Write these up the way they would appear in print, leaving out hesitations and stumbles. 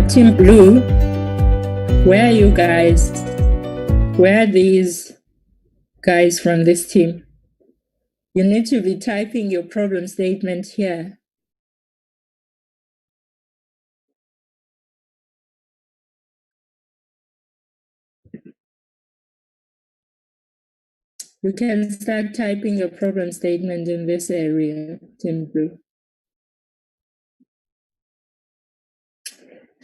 Team Blue, where are you guys? Where are these guys from this team? You need to be typing your problem statement here. You can start typing your problem statement in this area, Team Blue.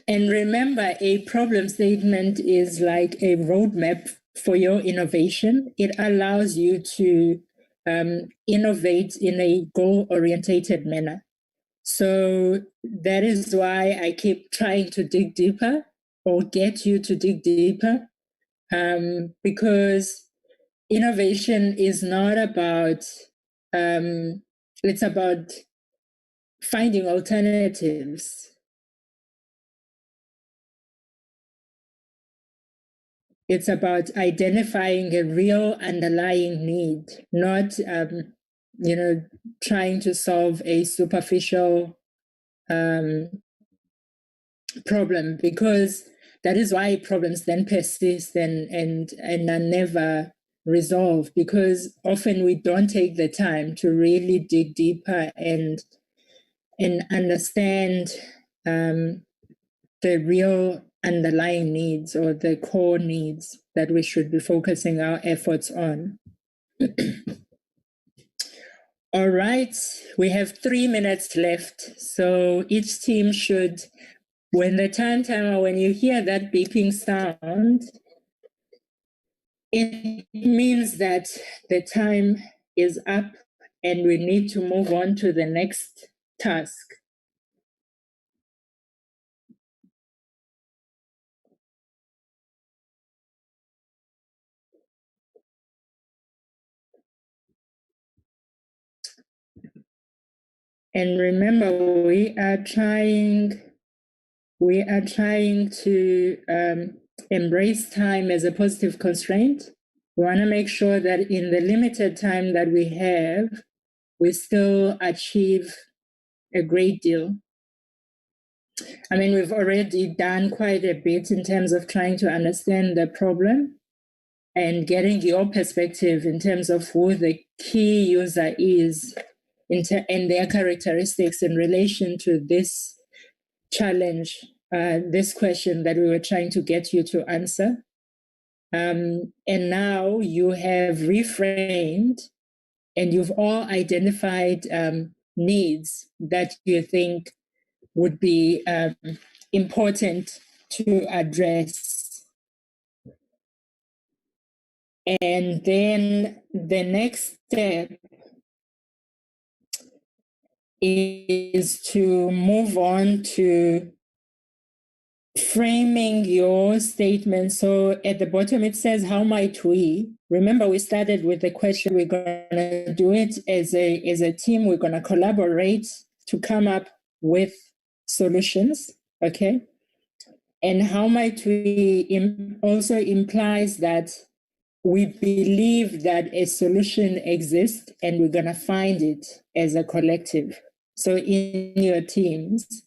And remember, a problem statement is like a roadmap for your innovation. It allows you to innovate in a goal-orientated manner. So that is why I keep trying to dig deeper or get you to dig deeper, because innovation is not about, it's about finding alternatives. It's about identifying a real underlying need, not, trying to solve a superficial problem, because that is why problems then persist and are never resolved, because often we don't take the time to really dig deeper and understand the real underlying needs or the core needs that we should be focusing our efforts on. All right, we have 3 minutes left. So each team should, when the timer, when you hear that beeping sound, it means that the time is up and we need to move on to the next task. And remember, we are trying to embrace time as a positive constraint. We want to make sure that in the limited time that we have, we still achieve a great deal. I mean, we've already done quite a bit in terms of trying to understand the problem and getting your perspective in terms of who the key user is and their characteristics in relation to this challenge, this question that we were trying to get you to answer. And now you have reframed and you've all identified needs that you think would be important to address. And then the next step is to move on to framing your statement. So at the bottom it says, how might we? Remember, we started with the question. We're going to do it as a team. We're going to collaborate to come up with solutions, okay? And how might we also implies that we believe that a solution exists and we're going to find it as a collective. So in your teams.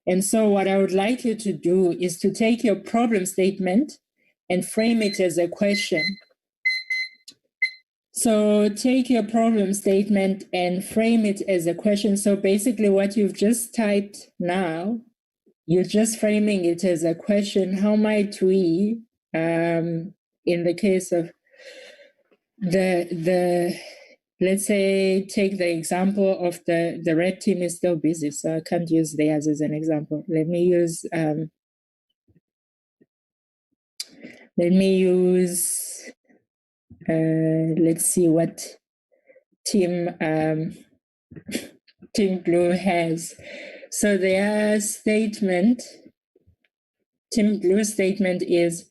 And so what I would like you to do is to take your problem statement and frame it as a question. So take your problem statement and frame it as a question. So basically what you've just typed now, you're just framing it as a question. How might we, in the case of the let's say, take the example of the red team is still busy, so I can't use theirs as an example. Let me use, let's see what team Blue has. So their statement, Team Blue statement is,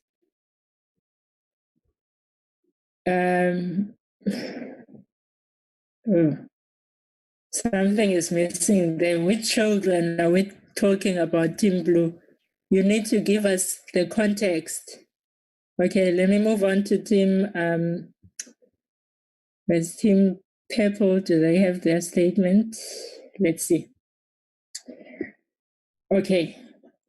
something is missing there. Which children are we talking about, Team Blue? You need to give us the context. Okay, let me move on to Team, where's Team Purple? Do they have their statement? Let's see. Okay,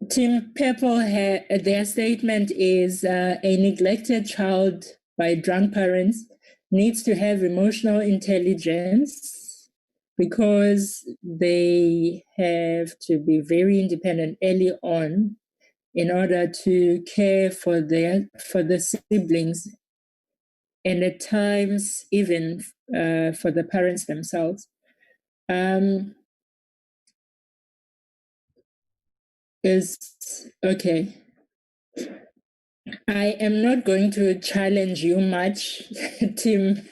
Team Purple, their statement is a neglected child by drunk parents needs to have emotional intelligence because they have to be very independent early on in order to care for the siblings, and at times even for the parents themselves. Is okay. I am not going to challenge you much, Team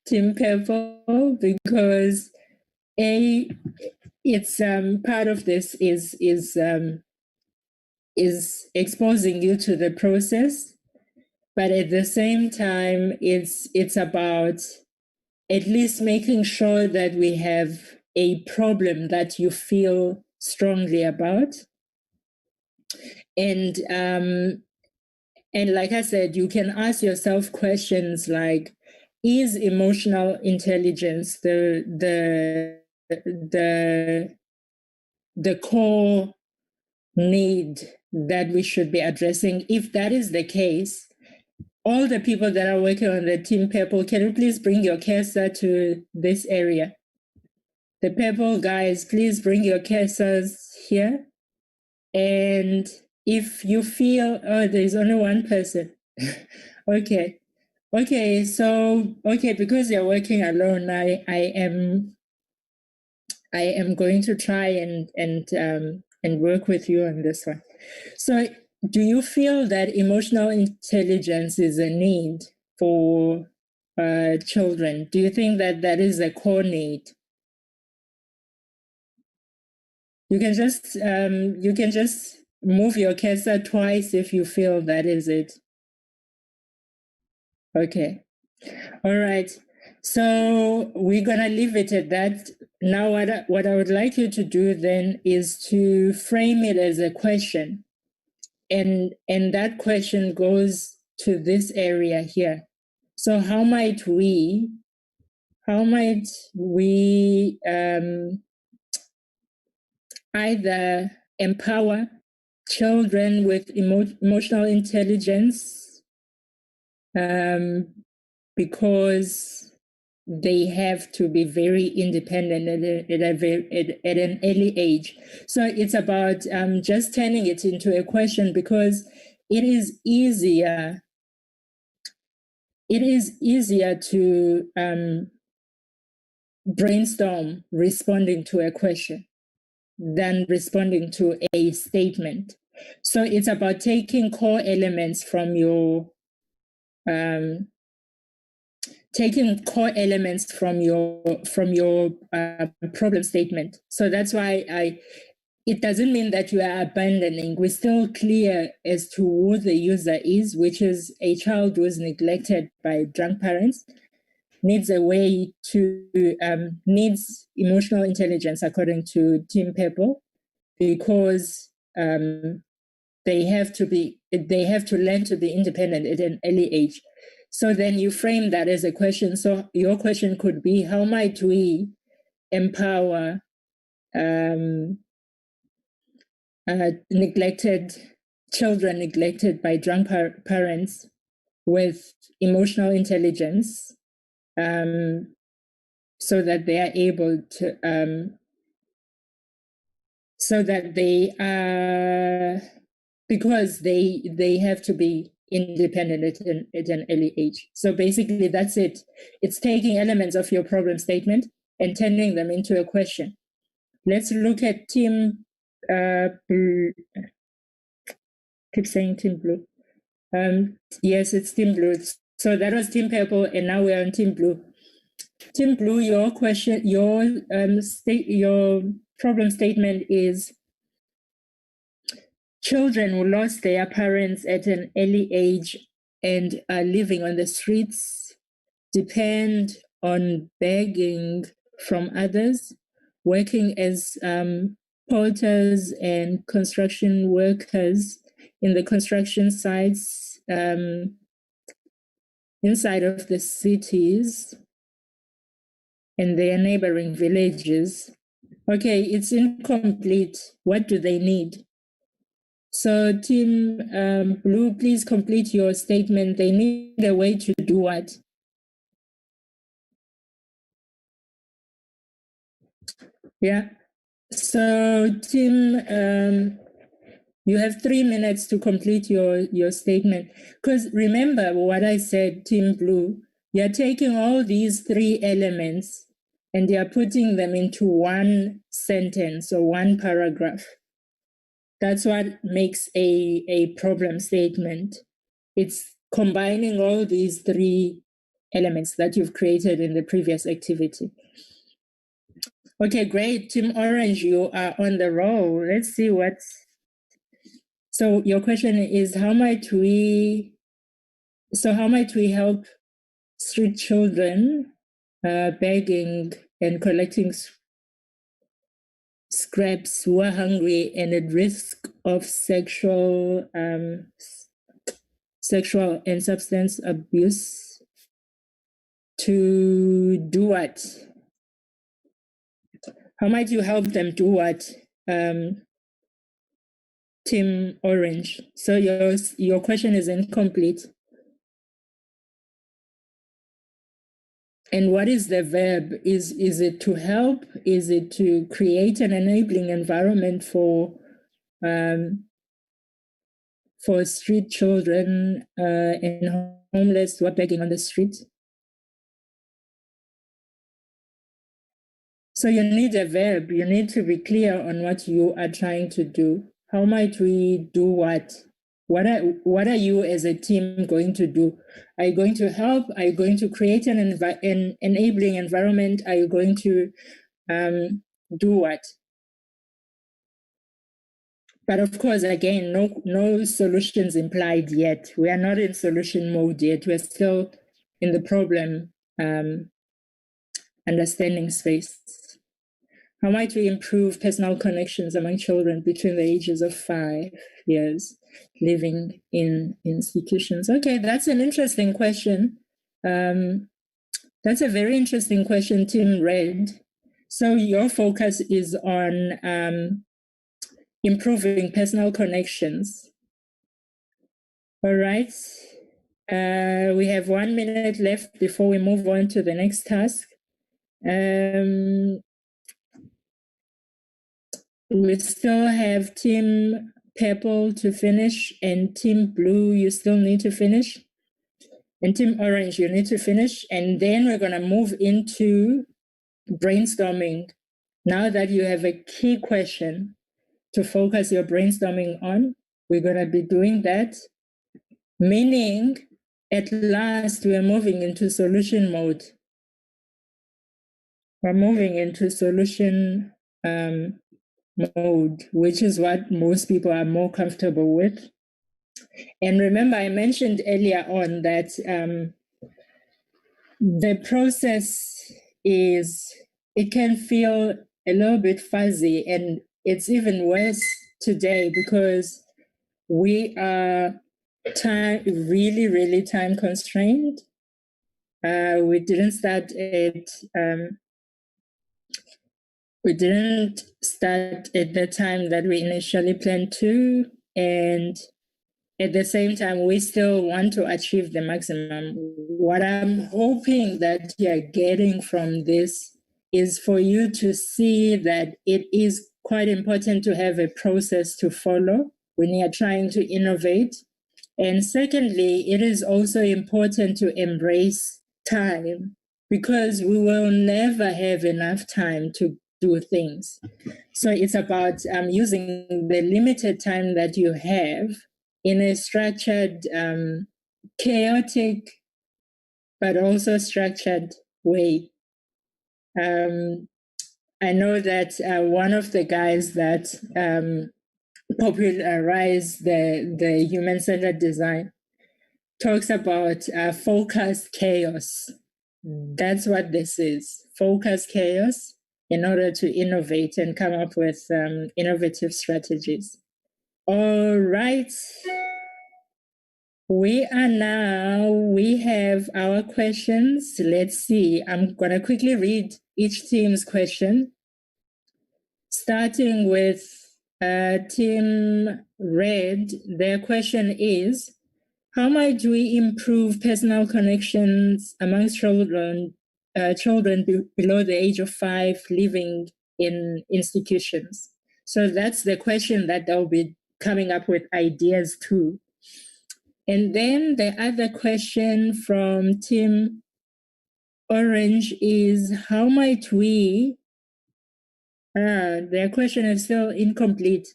Purple, because it's part of this is exposing you to the process, but at the same time, it's about at least making sure that we have a problem that you feel strongly about, and like I said, you can ask yourself questions like, is emotional intelligence the core need that we should be addressing? If that is the case, all the people that are working on the Team Purple, can you please bring your cursor to this area? The purple guys, please bring your cursors here. And if you feel, oh, there's only one person. Okay. So, because you're working alone, I am going to try and work with you on this one. So, do you feel that emotional intelligence is a need for children? Do you think that is a core need? You can just move your cursor twice if you feel that is it. Okay. All right. So we're gonna leave it at that. Now, what I would like you to do then is to frame it as a question, and that question goes to this area here. So how might we either empower children with emotional intelligence, because they have to be very independent at an early age. So it's about just turning it into a question, because it is easier to brainstorm responding to a question than responding to a statement. So it's about taking core elements from your problem statement. So that's why it doesn't mean that you are abandoning. We're still clear as to who the user is, which is a child who is neglected by drunk parents, needs a way to needs emotional intelligence according to Team Purple, because they have to learn to be independent at an early age. So then you frame that as a question. So your question could be, how might we empower children neglected by drunk parents with emotional intelligence, so that they are able to so that they are, because they have to be independent at an early age. So basically that's it. It's taking elements of your problem statement and turning them into a question. Let's look at Team Blue. Keep saying Team Blue. Yes, it's Team Blue. So that was Team Purple, and now we're on Team Blue. Team Blue, your question, your problem statement is: children who lost their parents at an early age and are living on the streets depend on begging from others, working as porters and construction workers in the construction sites inside of the cities and their neighboring villages. Okay, it's incomplete. What do they need? So Team Blue, please complete your statement. They need a way to do what? Yeah. So Team, you have 3 minutes to complete your statement. Because remember what I said, Team Blue, you're taking all these 3 elements and you're putting them into one sentence or one paragraph. That's what makes a problem statement. It's combining all these 3 elements that you've created in the previous activity. Okay, great. Team Orange, you are on the roll. Let's see what's... So your question is, how might we help street children begging and collecting scraps who are hungry and at risk of sexual and substance abuse to do what? How might you help them do what? Team Orange. So your question is incomplete. And what is the verb? Is it to help? Is it to create an enabling environment for street children and homeless who are begging on the street? So you need a verb. You need to be clear on what you are trying to do. How might we do what? What are you as a team going to do? Are you going to help? Are you going to create an enabling environment? Are you going to do what? But of course, again, no solutions implied yet. We are not in solution mode yet. We're still in the problem understanding space. How might we improve personal connections among children between the ages of 5 years living in institutions? Okay, that's an interesting question. That's a very interesting question, Team Red. So your focus is on improving personal connections. All right. We have 1 minute left before we move on to the next task. We still have Team Purple to finish, and Team Blue, you still need to finish. And Team Orange, you need to finish. And then we're going to move into brainstorming. Now that you have a key question to focus your brainstorming on, we're going to be doing that. Meaning, at last, we're moving into solution mode. We're moving into solution mode, which is what most people are more comfortable with. And remember, I mentioned earlier on that the process it can feel a little bit fuzzy, and it's even worse today because we are really time constrained. We didn't start at the time that we initially planned to, and at the same time, we still want to achieve the maximum. What I'm hoping that you're getting from this is for you to see that it is quite important to have a process to follow when you're trying to innovate. And secondly, it is also important to embrace time because we will never have enough time to do things. So it's about using the limited time that you have in a structured, chaotic, but also structured way. I know that one of the guys that popularized the human-centered design talks about focused chaos. That's what this is, focused chaos in order to innovate and come up with innovative strategies. All right. We have our questions. Let's see. I'm going to quickly read each team's question, starting with Team Red, their question is, how might we improve personal connections amongst children below the age of 5 living in institutions? So that's the question that they'll be coming up with ideas to. And then the other question from Team Orange is, how might we, their question is still incomplete.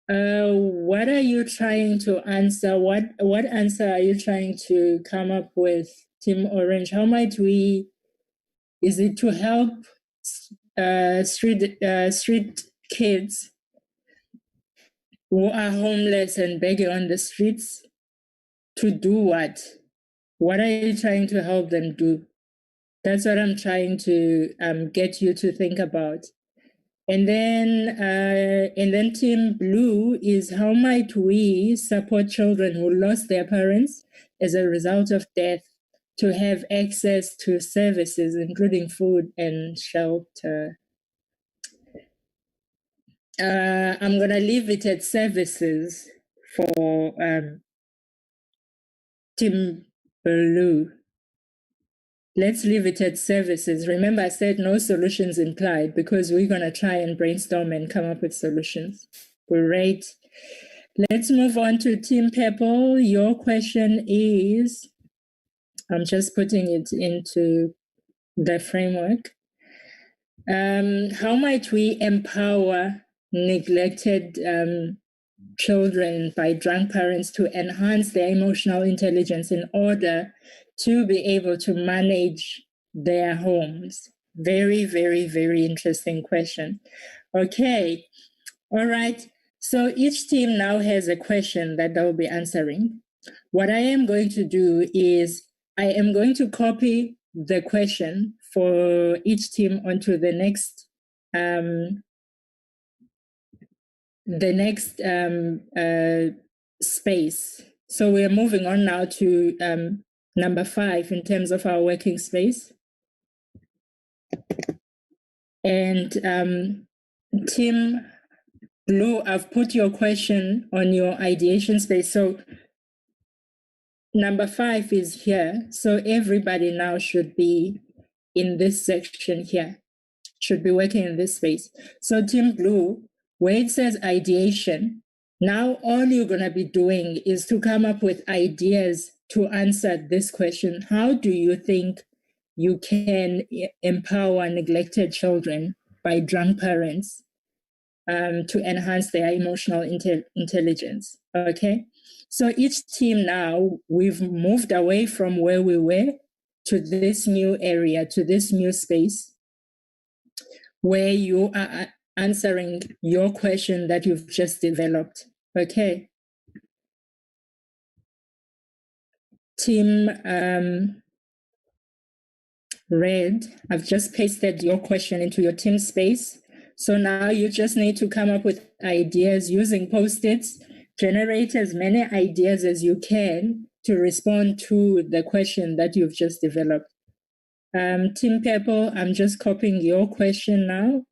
What are you trying to answer? What answer are you trying to come up with, Team Orange? How might we, is it to help street kids who are homeless and begging on the streets? To do what? What are you trying to help them do? That's what I'm trying to get you to think about. And then Team Blue is, how might we support children who lost their parents as a result of death to have access to services, including food and shelter? I'm going to leave it at services for Team Blue. Let's leave it at services. Remember, I said no solutions implied because we're going to try and brainstorm and come up with solutions. Great. Let's move on to Team Purple. Your question is, I'm just putting it into the framework. How might we empower neglected children by drunk parents to enhance their emotional intelligence in order to be able to manage their homes? Very, very, very interesting question. Okay. All right. So each team now has a question that they'll be answering. What I am going to do is I am going to copy the question for each team onto the next space. So we are moving on now to number 5 in terms of our working space. And Team Blue, I've put your question on your ideation space. So number 5 is here. So everybody now should be in this section here, should be working in this space. So Team Blue, where it says ideation, now all you're going to be doing is to come up with ideas to answer this question. How do you think you can empower neglected children by drunk parents to enhance their emotional intelligence? Okay, so each team now, we've moved away from where we were to this new area, to this new space where you are answering your question that you've just developed. Okay. Team Red, I've just pasted your question into your team space. So now you just need to come up with ideas using Post-its, generate as many ideas as you can to respond to the question that you've just developed. Team Purple, I'm just copying your question now.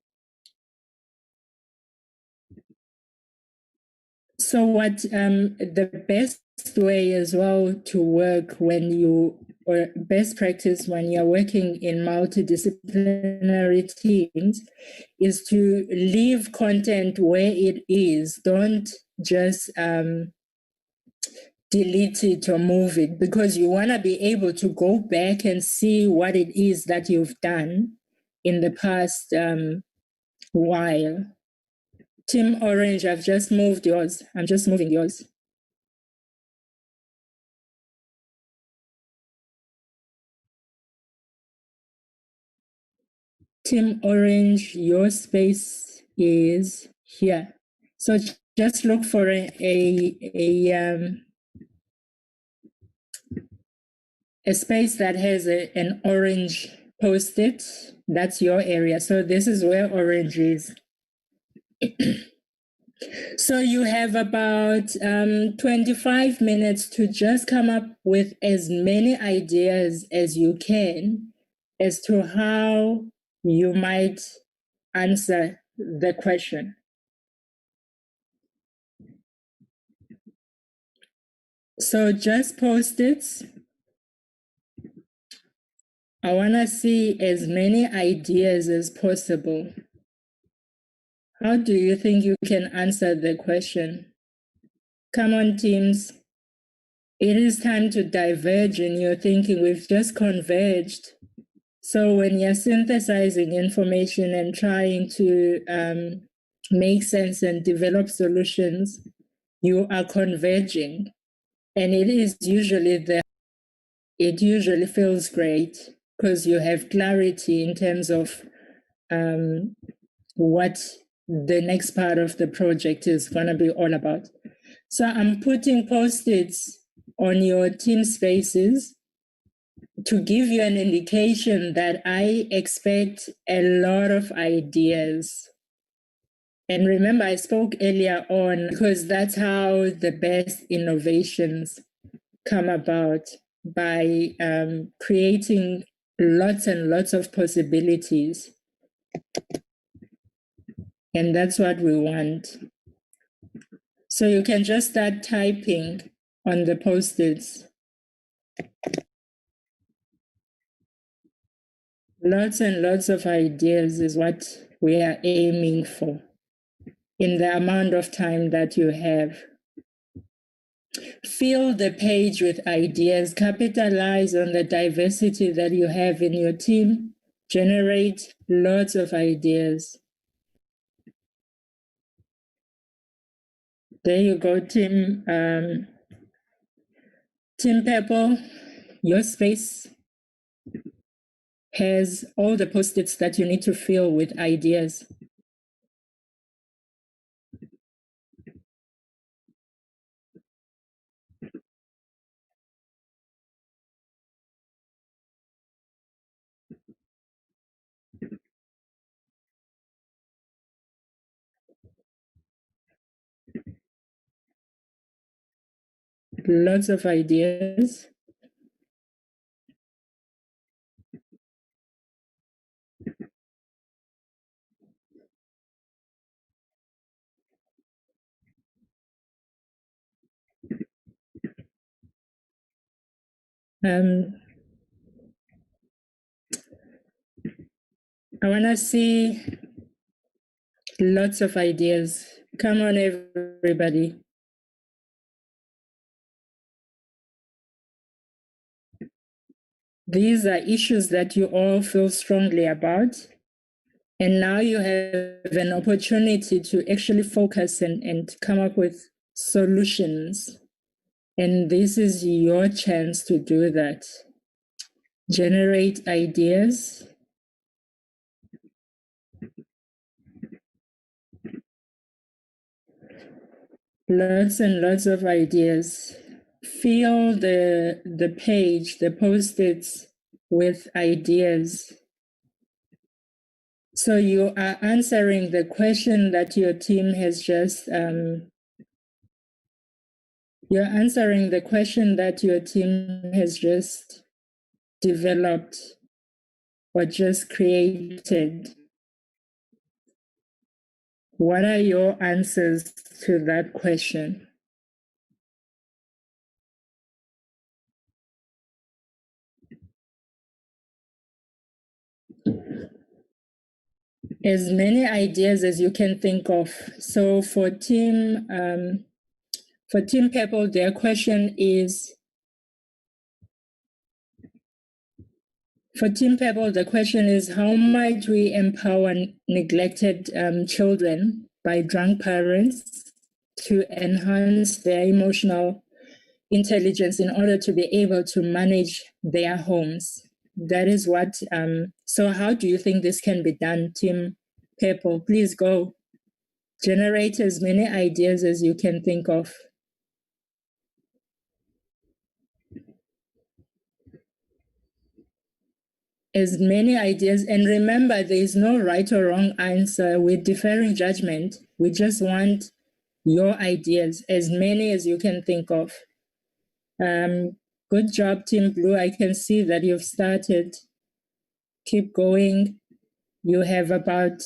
So what the best way as well to work when you, or best practice when you're working in multidisciplinary teams, is to leave content where it is. Don't just delete it or move it, because you want to be able to go back and see what it is that you've done in the past while. Team Orange, I've just moved yours. I'm just moving yours. Team Orange, your space is here. So just look for a space that has an orange post-it. That's your area. So this is where orange is. So you have about 25 minutes to just come up with as many ideas as you can as to how you might answer the question. So just post-its. I want to see as many ideas as possible. How do you think you can answer the question? Come on, teams. It is time to diverge in your thinking. We've just converged. So when you're synthesizing information and trying to make sense and develop solutions, you are converging. And it usually feels great because you have clarity in terms of what the next part of the project is going to be all about. So I'm putting post-its on your team spaces to give you an indication that I expect a lot of ideas. And remember, I spoke earlier on because that's how the best innovations come about, by creating lots and lots of possibilities. And that's what we want. So you can just start typing on the post-its. Lots and lots of ideas is what we are aiming for in the amount of time that you have. Fill the page with ideas, capitalize on the diversity that you have in your team, generate lots of ideas. There you go, Team Purple. Your space has all the post-its that you need to fill with ideas. Lots of ideas. I want to see lots of ideas. Come on, everybody. These are issues that you all feel strongly about. And now you have an opportunity to actually focus and come up with solutions. And this is your chance to do that. Generate ideas. Lots and lots of ideas. Fill the page, the post-its with ideas. So you are answering the question that your team has just you're answering the question that your team has just developed or just created. What are your answers to that question? As many ideas as you can think of. So for Team Purple, their question is, how might we empower neglected children by drunk parents to enhance their emotional intelligence in order to be able to manage their homes? That is what, so how do you think this can be done, Team Purple? Please go. Generate as many ideas as you can think of. As many ideas, and remember, there is no right or wrong answer. We're deferring judgment. We just want your ideas, as many as you can think of. Good job, Team Blue. I can see that you've started. Keep going. You have about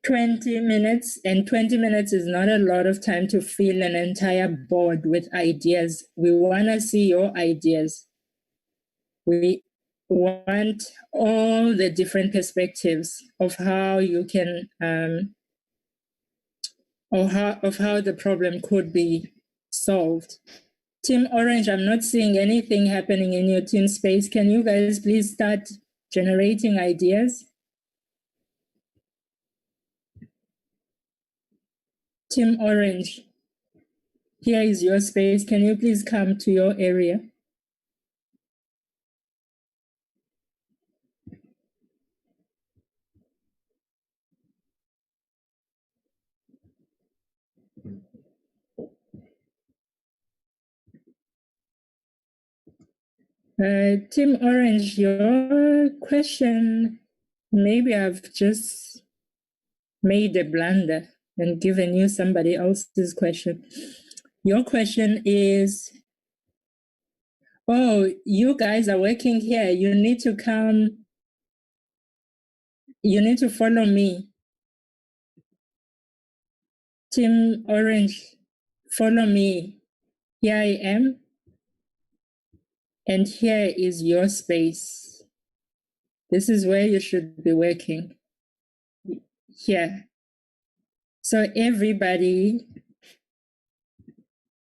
20 minutes, and 20 minutes is not a lot of time to fill an entire board with ideas. We want to see your ideas. We want all the different perspectives of how you can, of how the problem could be solved. Team Orange, I'm not seeing anything happening in your team space. Can you guys please start generating ideas? Team Orange, here is your space. Can you please come to your area? Team Orange, your question, maybe I've just made a blunder and given you somebody else's question. Your question is, oh, you guys are working here. You need to come. You need to follow me. Team Orange, follow me. Here I am. And here is your space. This is where you should be working. Here. So everybody,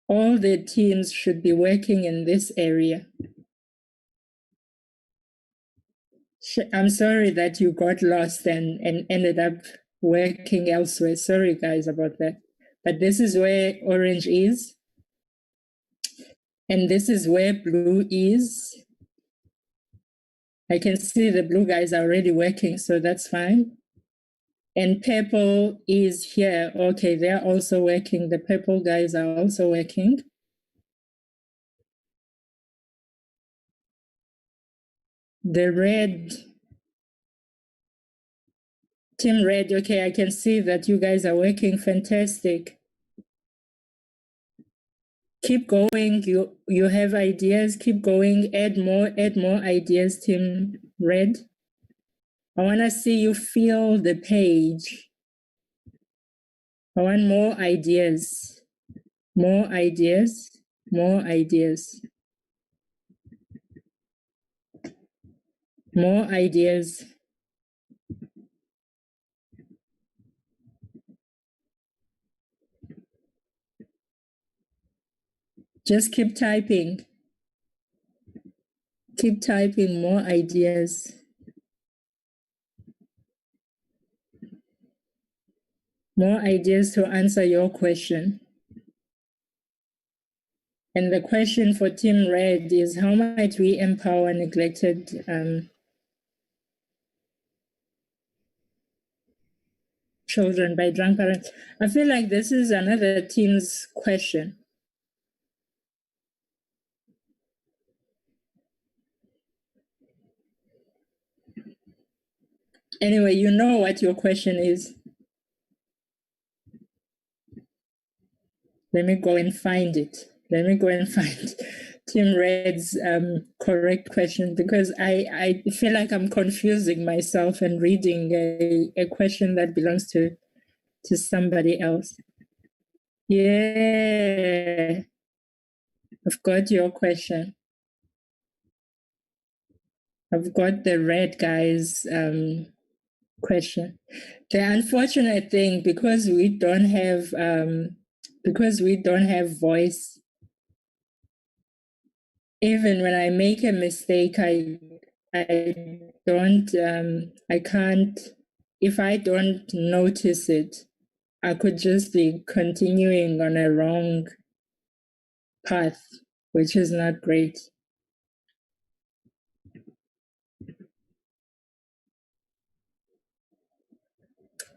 all the teams should be working in this area. I'm sorry that you got lost and ended up working elsewhere. Sorry, guys, about that. But this is where orange is. And this is where blue is. I can see the blue guys are already working, so that's fine. And purple is here. Okay, they're also working. The purple guys are also working. The red, team red, okay, I can see that you guys are working. Fantastic. Keep going. You have ideas. Keep going. Add more ideas, team red. I want to see you fill the page. I want more ideas. More ideas. More ideas. More ideas. Just keep typing. Keep typing more ideas. More ideas to answer your question. And the question for Team Red is, how might we empower neglected children by drunk parents? I feel like this is another team's question. Anyway, you know what your question is. Let me go and find it. Let me go and find Team Red's correct question, because I feel like I'm confusing myself and reading a question that belongs to somebody else. Yeah, I've got your question. I've got the red guy's question. The unfortunate thing, because we don't have voice, even when I make a mistake, I can't, if I don't notice it, I could just be continuing on a wrong path, which is not great.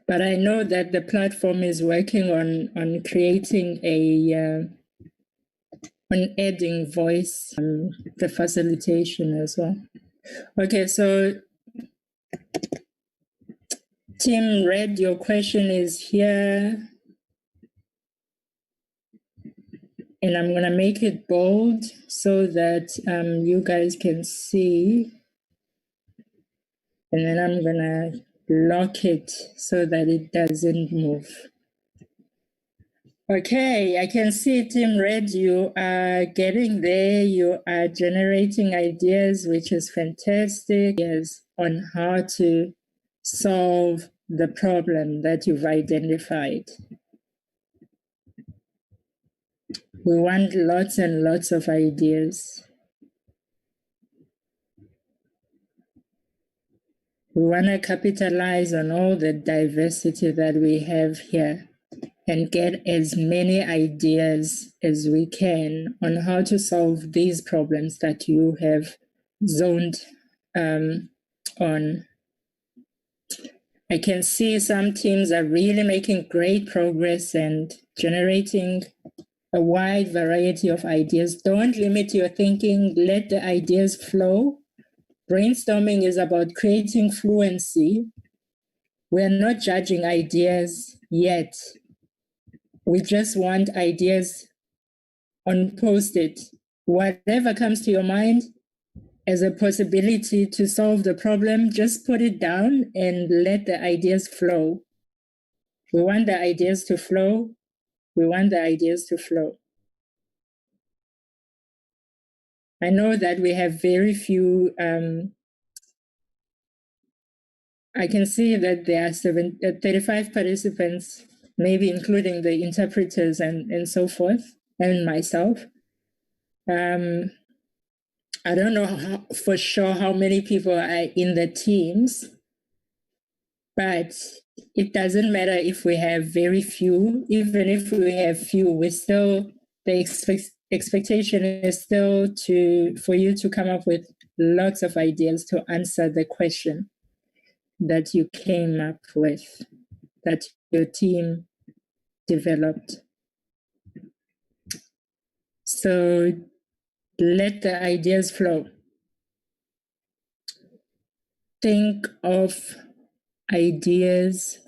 But I know that the platform is working on creating on adding voice, the facilitation as well. Okay, so Team Red, your question is here. And I'm going to make it bold so that you guys can see. And then I'm going to lock it so that it doesn't move. Okay, I can see Team Red, you are getting there. You are generating ideas, which is fantastic, yes, on how to solve the problem that you've identified. We want lots and lots of ideas. We want to capitalize on all the diversity that we have here and get as many ideas as we can on how to solve these problems that you have zoned on. I can see some teams are really making great progress and generating a wide variety of ideas. Don't limit your thinking, let the ideas flow. Brainstorming is about creating fluency. We're not judging ideas yet. We just want ideas on Post-it. Whatever comes to your mind as a possibility to solve the problem, just put it down and let the ideas flow. We want the ideas to flow. We want the ideas to flow. I know that we have very few. I can see that there are 35 participants, maybe including the interpreters and so forth, and myself. I don't know for sure how many people are in the teams, but it doesn't matter if we have very few. Even if we have few, we still, the expectation is still for you to come up with lots of ideas to answer the question that you came up with, that your team developed. So let the ideas flow. Think of ideas,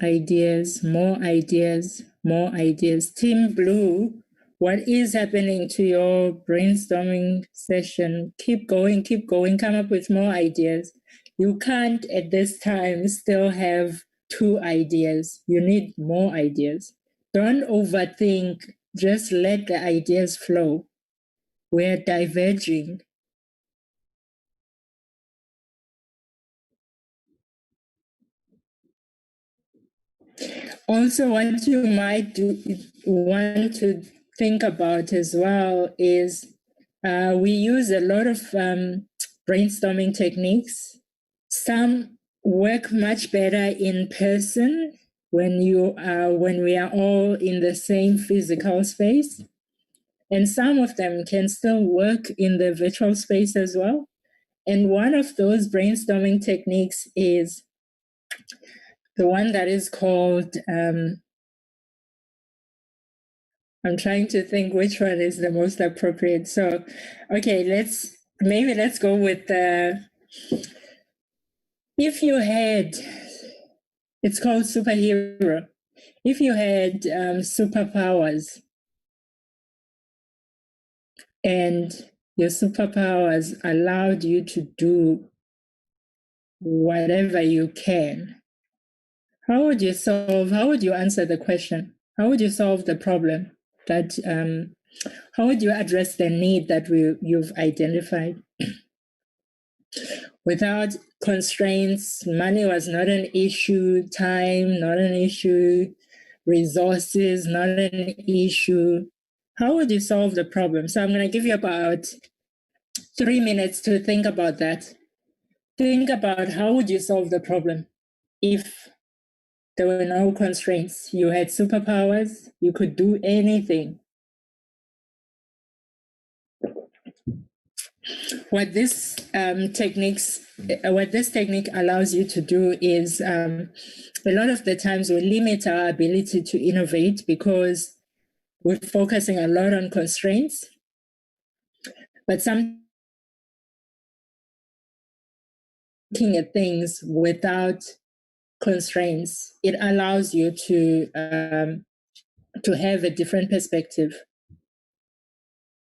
more ideas, more ideas. Team Blue, what is happening to your brainstorming session? Keep going, come up with more ideas. You can't at this time still have 2 ideas. You need more ideas. Don't overthink, just let the ideas flow. We're diverging. Also, what you might want to think about as well is we use a lot of brainstorming techniques. Some work much better in person when we are all in the same physical space. And some of them can still work in the virtual space as well. And one of those brainstorming techniques is the one that is called, I'm trying to think which one is the most appropriate. So, okay, let's go with if you had, it's called superhero. If you had superpowers and your superpowers allowed you to do whatever you can, how would you answer the question? How would you solve the problem that, how would you address the need that you've identified? Without constraints, money was not an issue, time, not an issue, resources, not an issue. How would you solve the problem? So I'm going to give you about 3 minutes to think about that. Think about how would you solve the problem if there were no constraints. You had superpowers, you could do anything. What this technique allows you to do is a lot of the times we limit our ability to innovate because we're focusing a lot on constraints. But some looking at things without constraints, it allows you to have a different perspective,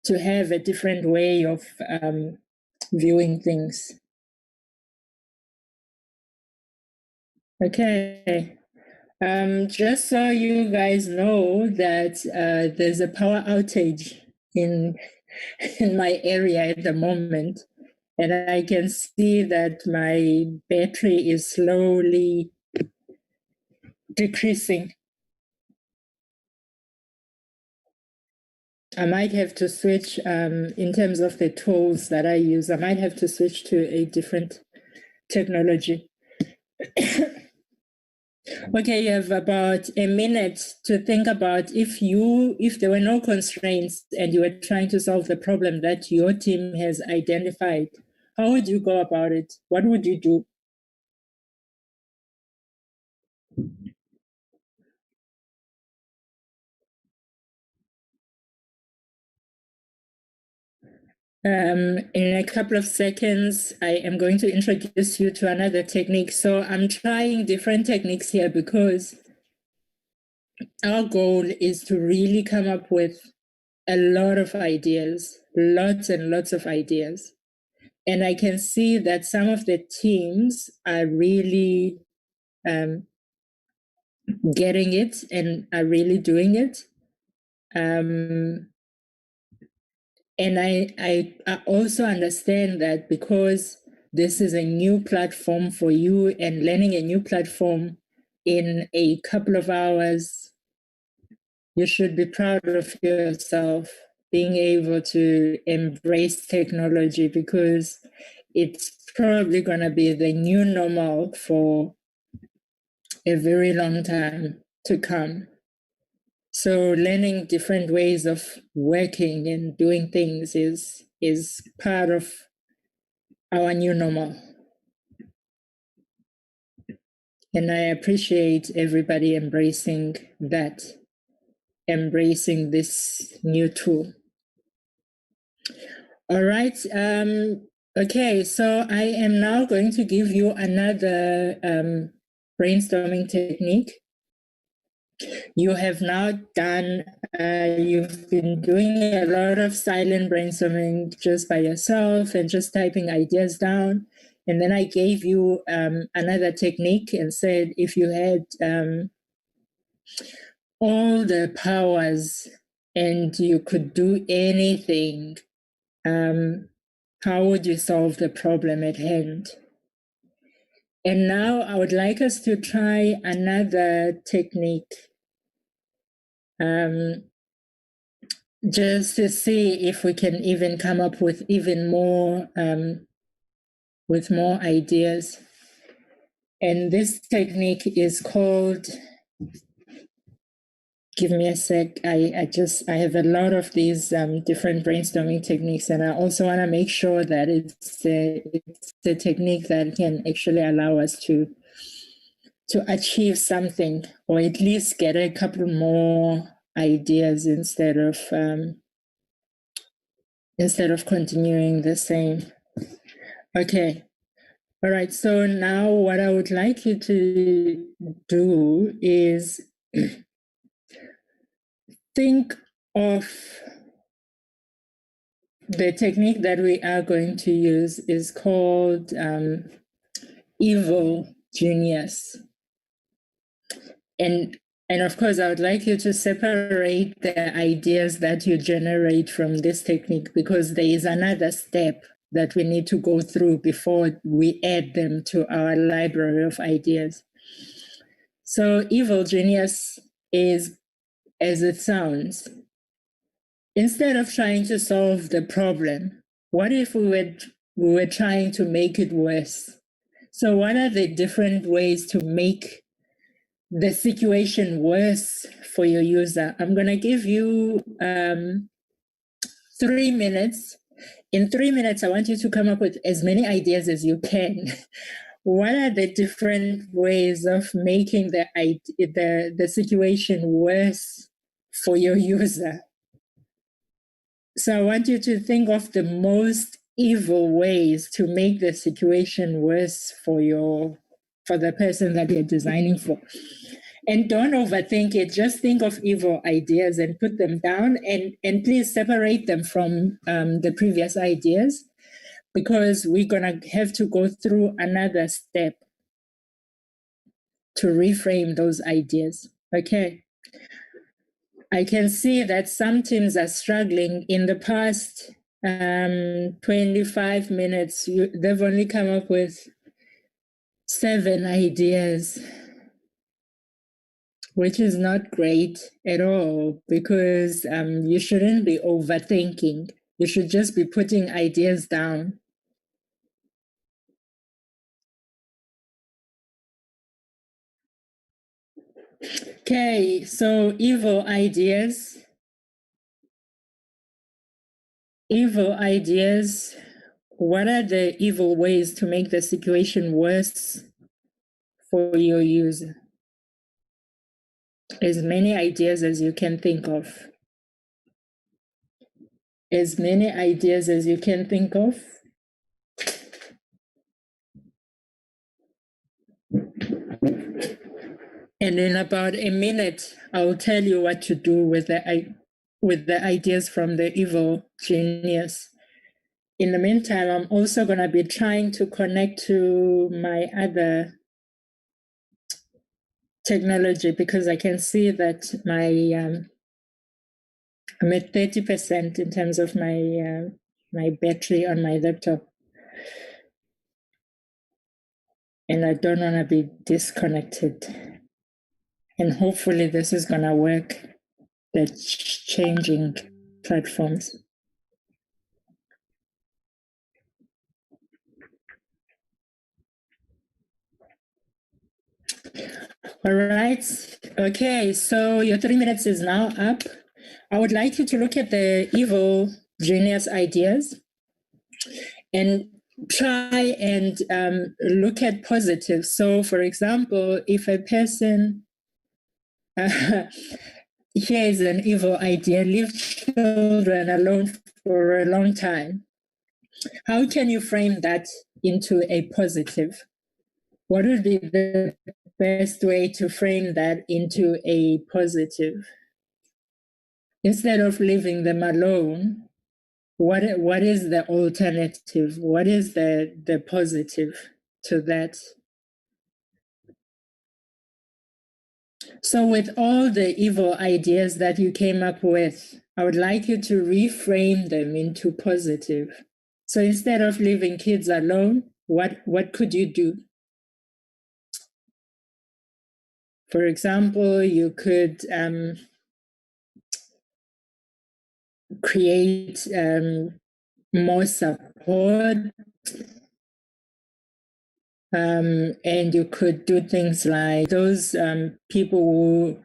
to have a different way of viewing things. Okay. Just so you guys know that there's a power outage in my area at the moment, and I can see that my battery is slowly decreasing. I might have to switch, in terms of the tools that I use, I might have to switch to a different technology. Okay, you have about a minute to think about if there were no constraints and you were trying to solve the problem that your team has identified, how would you go about it? What would you do? In a couple of seconds, I am going to introduce you to another technique. So I'm trying different techniques here because our goal is to really come up with a lot of ideas, lots and lots of ideas. And I can see that some of the teams are really getting it and are really doing it. And I also understand that because this is a new platform for you and learning a new platform in a couple of hours, you should be proud of yourself being able to embrace technology because it's probably going to be the new normal for a very long time to come. So learning different ways of working and doing things is part of our new normal. And I appreciate everybody embracing that, embracing this new tool. All right. Okay, so I am now going to give you another brainstorming technique. You have now done, you've been doing a lot of silent brainstorming just by yourself and just typing ideas down. And then I gave you another technique and said if you had all the powers and you could do anything, how would you solve the problem at hand? And now I would like us to try another technique. Just to see if we can even come up with even more ideas. And this technique is called, give me a sec, I have a lot of these different brainstorming techniques, and I also want to make sure that it's a technique that can actually allow us to achieve something, or at least get a couple more ideas instead of continuing the same. Okay. All right. So now what I would like you to do is think of the technique that we are going to use is called evil genius. And of course, I would like you to separate the ideas that you generate from this technique, because there is another step that we need to go through before we add them to our library of ideas. So evil genius is as it sounds. Instead of trying to solve the problem, what if we were trying to make it worse? So what are the different ways to make the situation worse for your user? I'm going to give you 3 minutes. In 3 minutes, I want you to come up with as many ideas as you can. What are the different ways of making the situation worse for your user? So I want you to think of the most evil ways to make the situation worse for the person that you're designing for. And don't overthink it. Just think of evil ideas and put them down, and please separate them from the previous ideas, because we're going to have to go through another step. to reframe those ideas. Okay. I can see that some teams are struggling. In the past 25 minutes, they've only come up with 7 ideas, which is not great at all, because you shouldn't be overthinking. You should just be putting ideas down. Okay, so evil ideas. Evil ideas. What are the evil ways to make the situation worse for your user? As many ideas as you can think of. As many ideas as you can think of. And in about a minute, I'll tell you what to do with the ideas from the evil genius. In the meantime, I'm also going to be trying to connect to my other technology, because I can see that I'm at 30% in terms of my battery on my laptop. And I don't want to be disconnected. And hopefully this is going to work, the changing platforms. All right. Okay, so your 3 minutes is now up. I would like you to look at the evil genius ideas and try and look at positive. So, for example, if a person hears an evil idea, leave children alone for a long time, how can you frame that into a positive? What would be the best way to frame that into a positive? Instead of leaving them alone, what is the alternative? What is the positive to that? So with all the evil ideas that you came up with, I would like you to reframe them into positive. So instead of leaving kids alone, what could you do? For example, you could create more support, and you could do things like those people who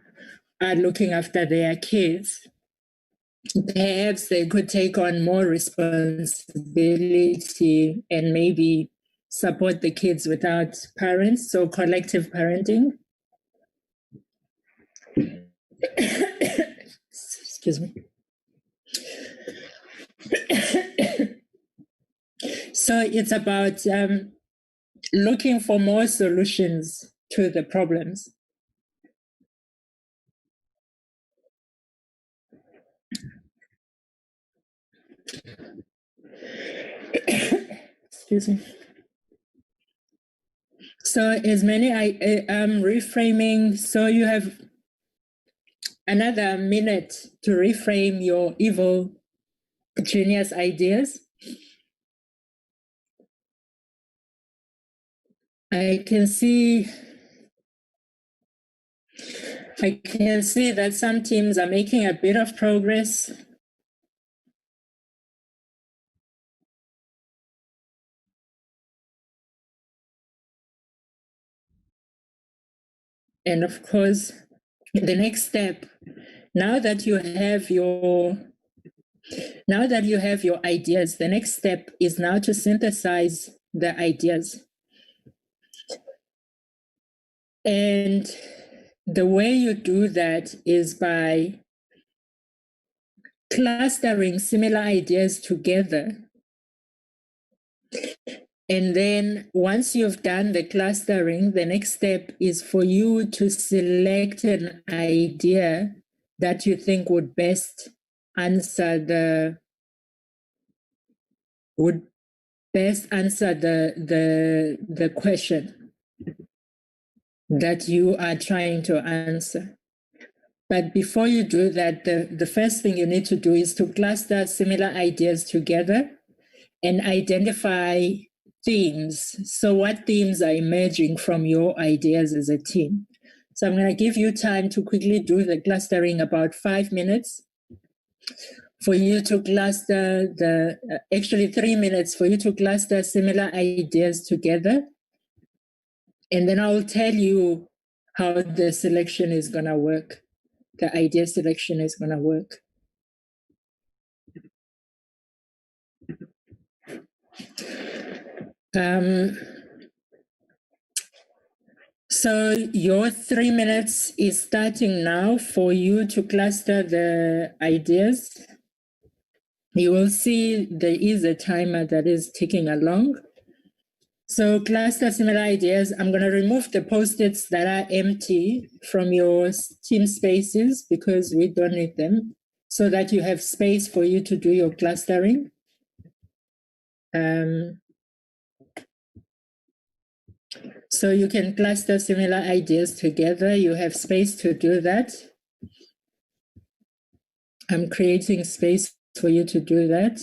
are looking after their kids. Perhaps they could take on more responsibility and maybe support the kids without parents, so collective parenting. Excuse me. So it's about looking for more solutions to the problems. Excuse me. So as many reframing, so you have another minute to reframe your evil genius ideas. I can see that some teams are making a bit of progress. And of course, the next step, now that you have your ideas, the next step is now to synthesize the ideas. And the way you do that is by clustering similar ideas together. And then once you've done the clustering, the next step is for you to select an idea that you think would best answer the question. that you are trying to answer. But before you do that, the first thing you need to do is to cluster similar ideas together and identify themes. So what themes are emerging from your ideas as a team? So I'm going to give you time to quickly do the clustering, about 5 minutes for you to cluster actually 3 minutes for you to cluster similar ideas together. And then I'll tell you how the selection is going to work. The idea selection is going to work. So your 3 minutes is starting now for you to cluster the ideas. You will see there is a timer that is ticking along. So cluster similar ideas. I'm going to remove the post-its that are empty from your team spaces because we don't need them, so that you have space for you to do your clustering. So you can cluster similar ideas together. You have space to do that. I'm creating space for you to do that.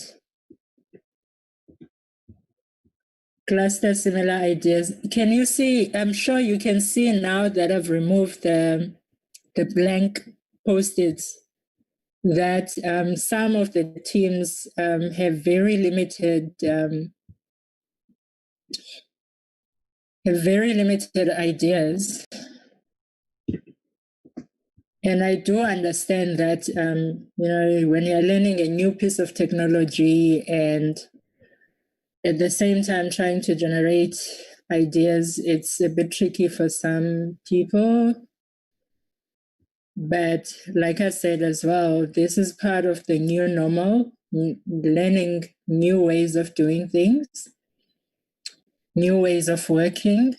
Cluster similar ideas. Can you see? I'm sure you can see now that I've removed the blank post-its, that some of the teams have very limited ideas. And I do understand that, when you're learning a new piece of technology and at the same time trying to generate ideas, it's a bit tricky for some people. But like I said as well, this is part of the new normal, learning new ways of doing things, new ways of working,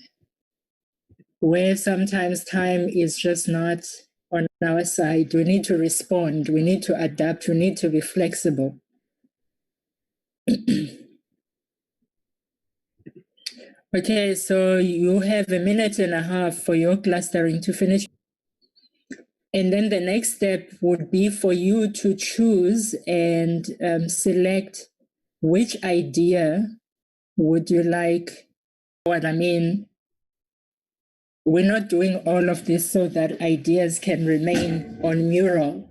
where sometimes time is just not on our side. We need to respond, we need to adapt, we need to be flexible. Okay, so you have 1.5 minutes for your clustering to finish. And then the next step would be for you to choose and select which idea would you like. What I mean, we're not doing all of this so that ideas can remain on mural.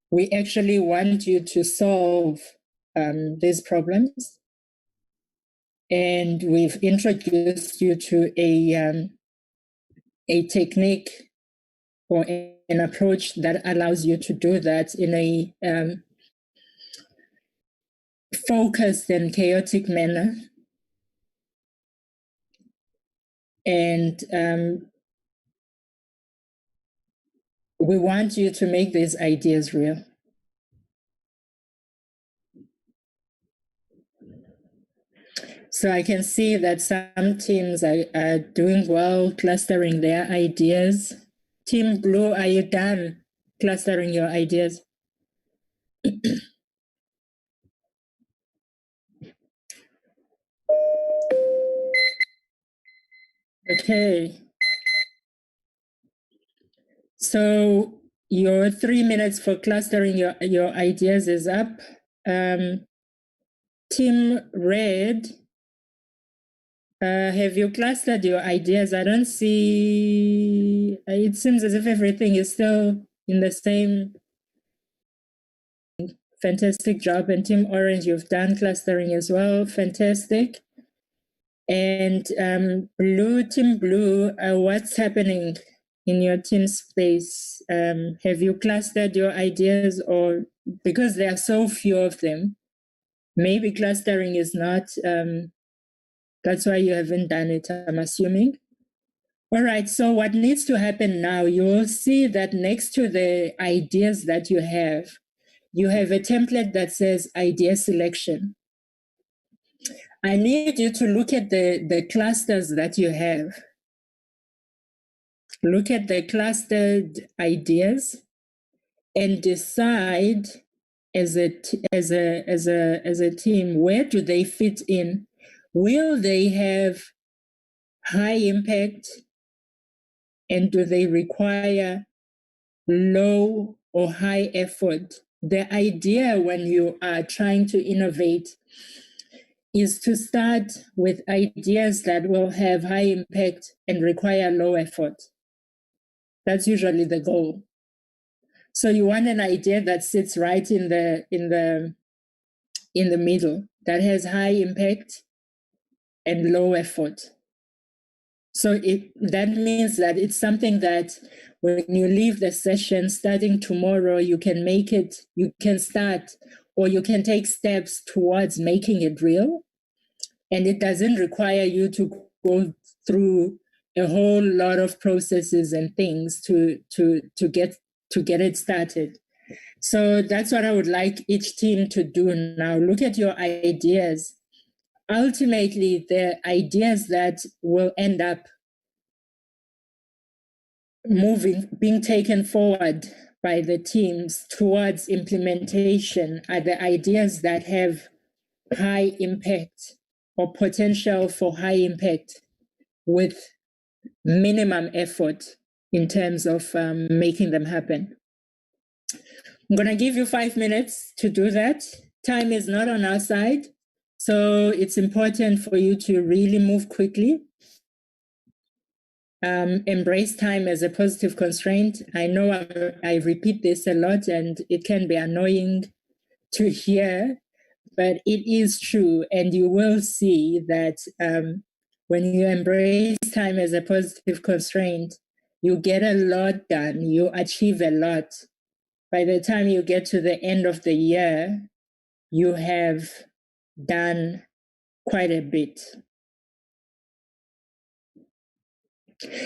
We actually want you to solve these problems. And we've introduced you to a technique or an approach that allows you to do that in a focused and chaotic manner. And we want you to make these ideas real. So I can see that some teams are doing well clustering their ideas. Team Blue, are you done clustering your ideas? Okay. So your 3 minutes for clustering your ideas is up. Team Red, have you clustered your ideas? I don't see, it seems as if everything is still in the same. Fantastic job. And Team Orange, you've done clustering as well. Fantastic. And Team Blue, what's happening in your team space? Have you clustered your ideas, or because there are so few of them, maybe clustering is not, that's why you haven't done it, I'm assuming. All right, so what needs to happen now, you will see that next to the ideas that you have a template that says idea selection. I need you to look at the clusters that you have. Look at the clustered ideas and decide as a team, where do they fit in? Will they have high impact and do they require low or high effort? The idea when you are trying to innovate is to start with ideas that will have high impact and require low effort. That's usually the goal. So you want an idea that sits right in the middle, that has high impact and low effort. So that means that it's something that when you leave the session starting tomorrow, you can make it, you can start, or you can take steps towards making it real. And it doesn't require you to go through a whole lot of processes and things to get it started. So that's what I would like each team to do now. Look at your ideas. Ultimately, the ideas that will end up being taken forward by the teams towards implementation are the ideas that have high impact or potential for high impact with minimum effort in terms of making them happen. I'm going to give you 5 minutes to do that. Time is not on our side, so it's important for you to really move quickly. Embrace time as a positive constraint. I know I repeat this a lot and it can be annoying to hear, but it is true. And you will see that when you embrace time as a positive constraint, you get a lot done. You achieve a lot. By the time you get to the end of the year, you have done quite a bit.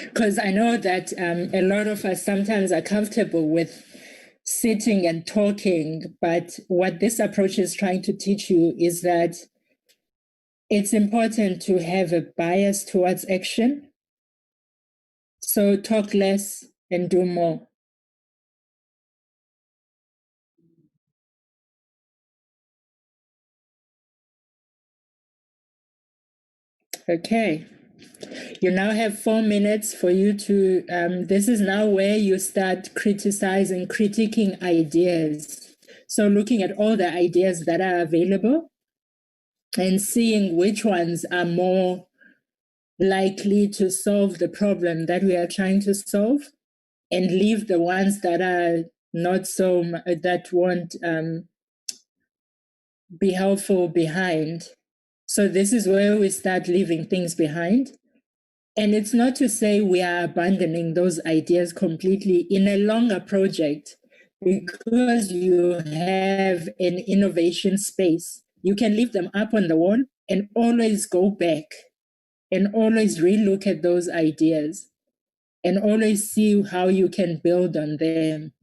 Because I know that a lot of us sometimes are comfortable with sitting and talking, but what this approach is trying to teach you is that it's important to have a bias towards action. So talk less and do more. Okay. You now have 4 minutes for you to, this is now where you start critiquing ideas. So looking at all the ideas that are available and seeing which ones are more likely to solve the problem that we are trying to solve, and leave the ones that are not so, that won't be helpful behind. So this is where we start leaving things behind. And it's not to say we are abandoning those ideas completely in a longer project, because you have an innovation space. You can leave them up on the wall and always go back and always relook at those ideas and always see how you can build on them.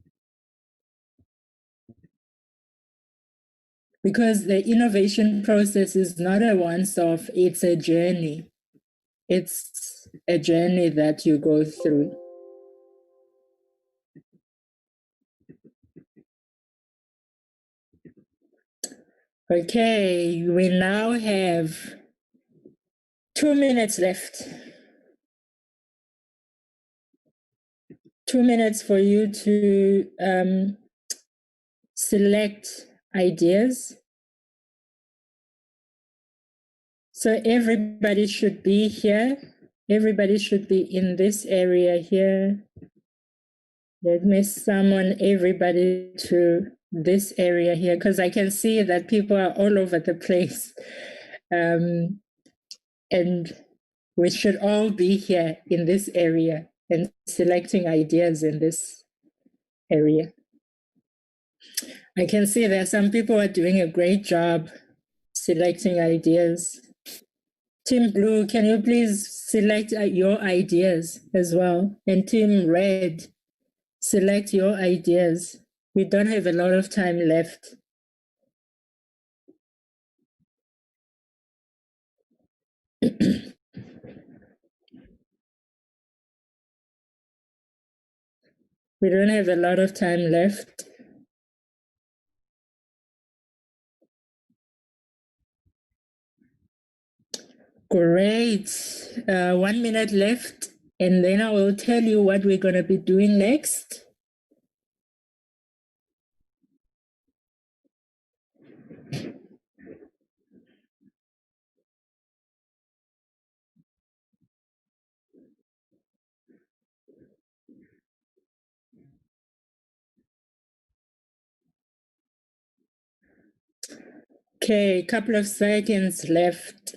Because the innovation process is not a once-off, it's a journey. It's a journey that you go through. Okay, we now have 2 minutes left. 2 minutes for you to select ideas. So everybody should be here. Everybody should be in this area here. Let me summon everybody to this area here, because I can see that people are all over the place. And we should all be here in this area and selecting ideas in this area. I can see that some people are doing a great job selecting ideas. Team Blue, can you please select your ideas as well? And Team Red, select your ideas. We don't have a lot of time left. We don't have a lot of time left. Great. 1 minute left. and then I will tell you what we're going to be doing next. Okay, a couple of seconds left.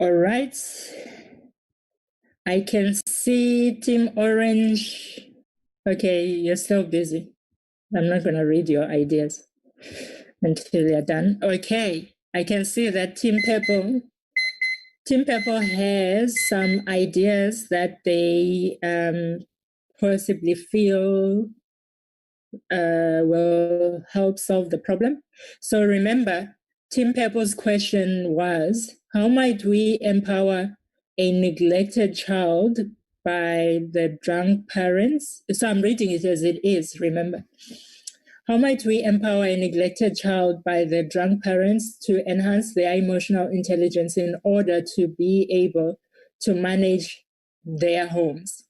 All right. I can see Team Orange. Okay, you're still busy. I'm not going to read your ideas until you're done. Okay, I can see that Team Purple has some ideas that they possibly feel will help solve the problem. So remember, Team Purple's question was, how might we empower a neglected child by the drunk parents? So I'm reading it as it is, remember. How might we empower a neglected child by the drunk parents to enhance their emotional intelligence in order to be able to manage their homes?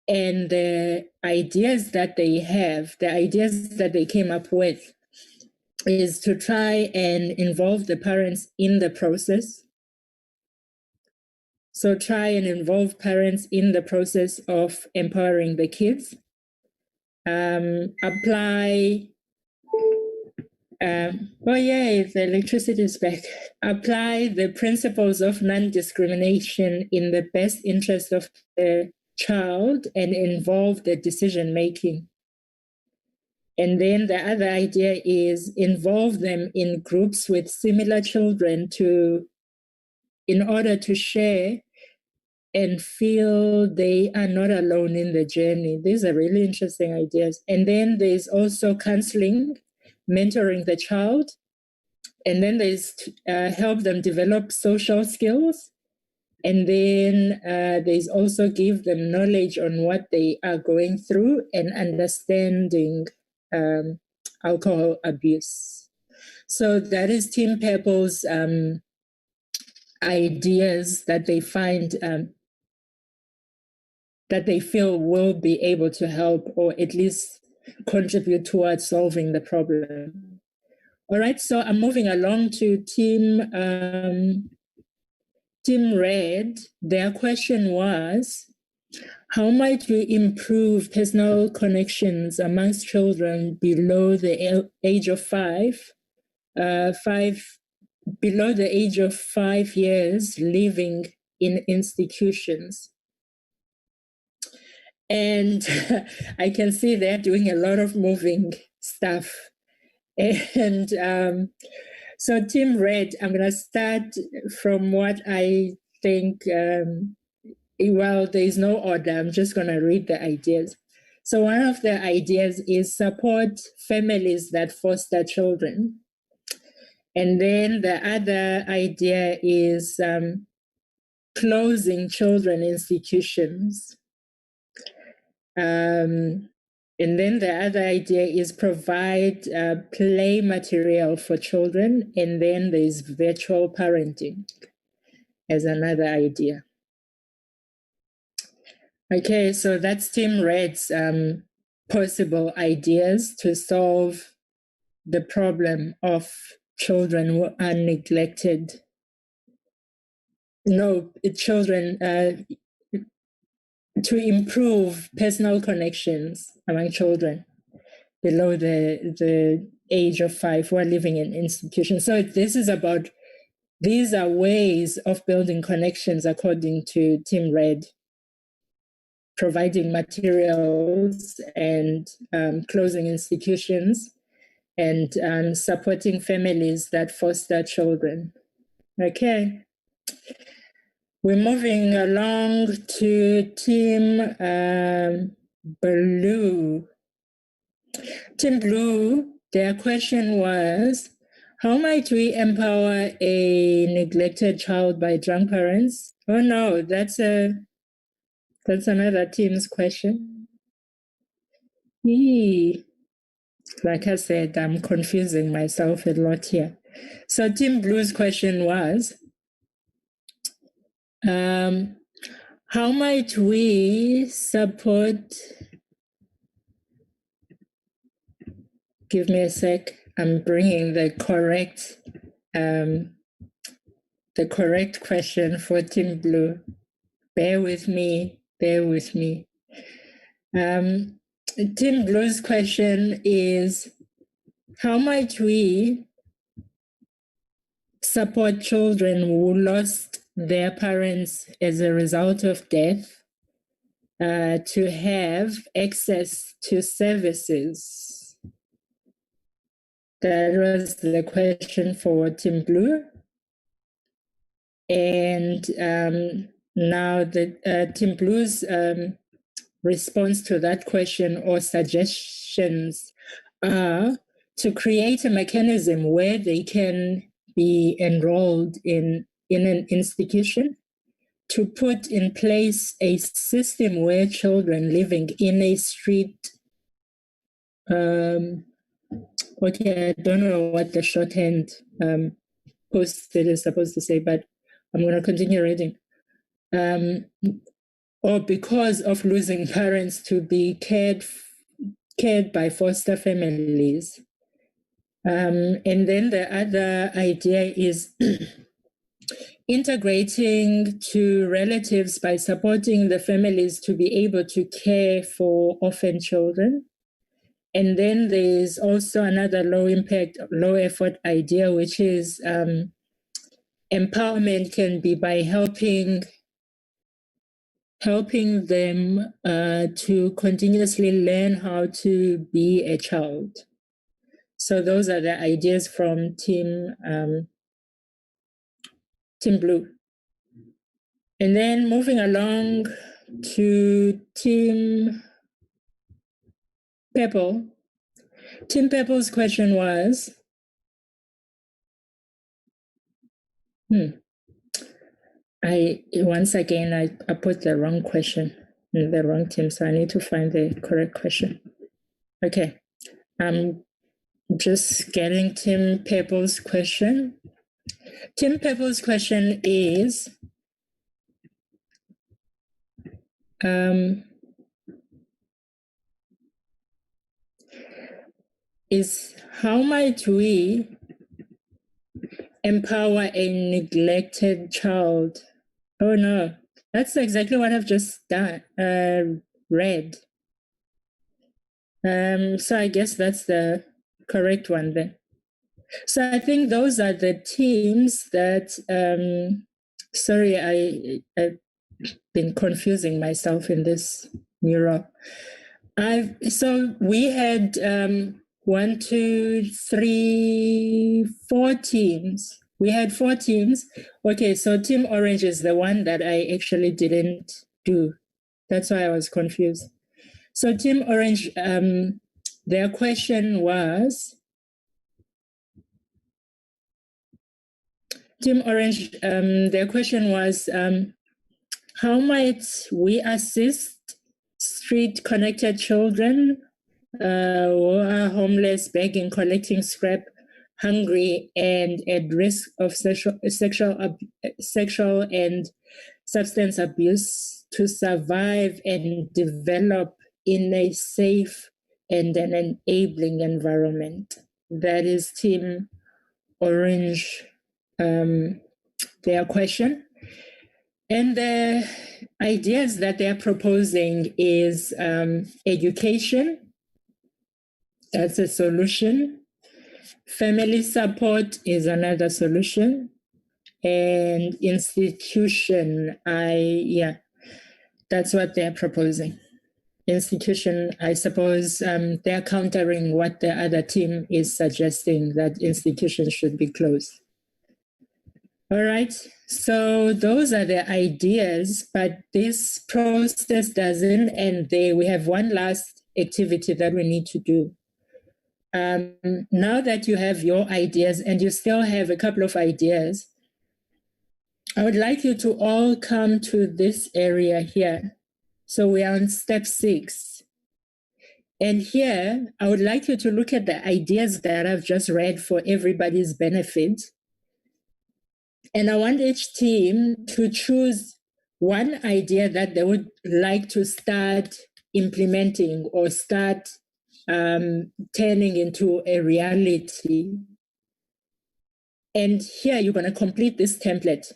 And the ideas that they have, the ideas that they came up with, is to try and involve the parents in the process. So try and involve parents in the process of empowering the kids. Apply, oh yay, the electricity is back. Apply the principles of non-discrimination in the best interest of the child and involve the decision making. And then the other idea is involve them in groups with similar children in order to share and feel they are not alone in the journey. These are really interesting ideas. And then there's also counseling, mentoring the child. And then there's help them develop social skills. And then there's also give them knowledge on what they are going through and understanding alcohol abuse. So that is Team Purple's ideas that they find that they feel will be able to help or at least contribute towards solving the problem. All right, so I'm moving along to Team Red. Their question was, how might we improve personal connections amongst children below the age of 5, below the age of 5 years living in institutions? And I can see they're doing a lot of moving stuff. And so Team Red, I'm going to start from what I think, well, there's no order. I'm just going to read the ideas. So one of the ideas is support families that foster children. And then the other idea is closing children institutions. And then the other idea is provide play material for children. And then there's virtual parenting as another idea. Okay, so that's Team Red's possible ideas to solve the problem of children who are neglected. No, children, to improve personal connections among children below the age of 5 who are living in institutions. So this is about, these are ways of building connections according to Team Red, providing materials and closing institutions and supporting families that foster children. Okay. We're moving along to Team Blue. Team Blue, their question was, how might we empower a neglected child by drunk parents? Oh no, that's another team's question. Yee. Like I said, I'm confusing myself a lot here. So Team Blue's question was, how might we support? Give me a sec. I'm bringing the correct question for Team Blue. Bear with me. Team Blue's question is, how might we support children who lost their parents as a result of death to have access to services? That was the question for Team Blue. And now the Team Blue's response to that question or suggestions are to create a mechanism where they can be enrolled in an institution, to put in place a system where children living in a street, okay, I don't know what the shorthand posted is supposed to say, but I'm going to continue reading. Or because of losing parents, to be cared by foster families. And then the other idea is integrating to relatives by supporting the families to be able to care for orphan children. And then there's also another low impact, low effort idea, which is empowerment can be by helping them to continuously learn how to be a child. So those are the ideas from Team Blue. And then moving along to Team Purple. Team Purple's question was, once again, I put the wrong question in the wrong team, so I need to find the correct question. Okay, I'm just getting Team Purple's question. Team Purple's question is, how might we empower a neglected child? Oh no, that's exactly what I've just read. So I guess that's the correct one then. So I think those are the teams that, sorry, I've been confusing myself in this mural. So we had 1, 2, 3, 4 teams. We had 4 teams. Okay, so Team Orange is the one that I actually didn't do. That's why I was confused. So Team Orange, their question was, Team Orange, their question was, how might we assist street-connected children who are homeless, begging, collecting scrap, hungry, and at risk of sexual and substance abuse to survive and develop in a safe and an enabling environment? That is Team Orange, their question. And the ideas that they're proposing is education. That's a solution. Family support is another solution. And institution, that's what they're proposing. Institution, I suppose they're countering what the other team is suggesting, that institutions should be closed. All right, so those are the ideas, but this process doesn't end there. We have one last activity that we need to do. Now that you have your ideas and you still have a couple of ideas, I would like you to all come to this area here. So we are on step 6. And here, I would like you to look at the ideas that I've just read for everybody's benefit. And I want each team to choose one idea that they would like to start implementing or start turning into a reality. And here you're going to complete this template.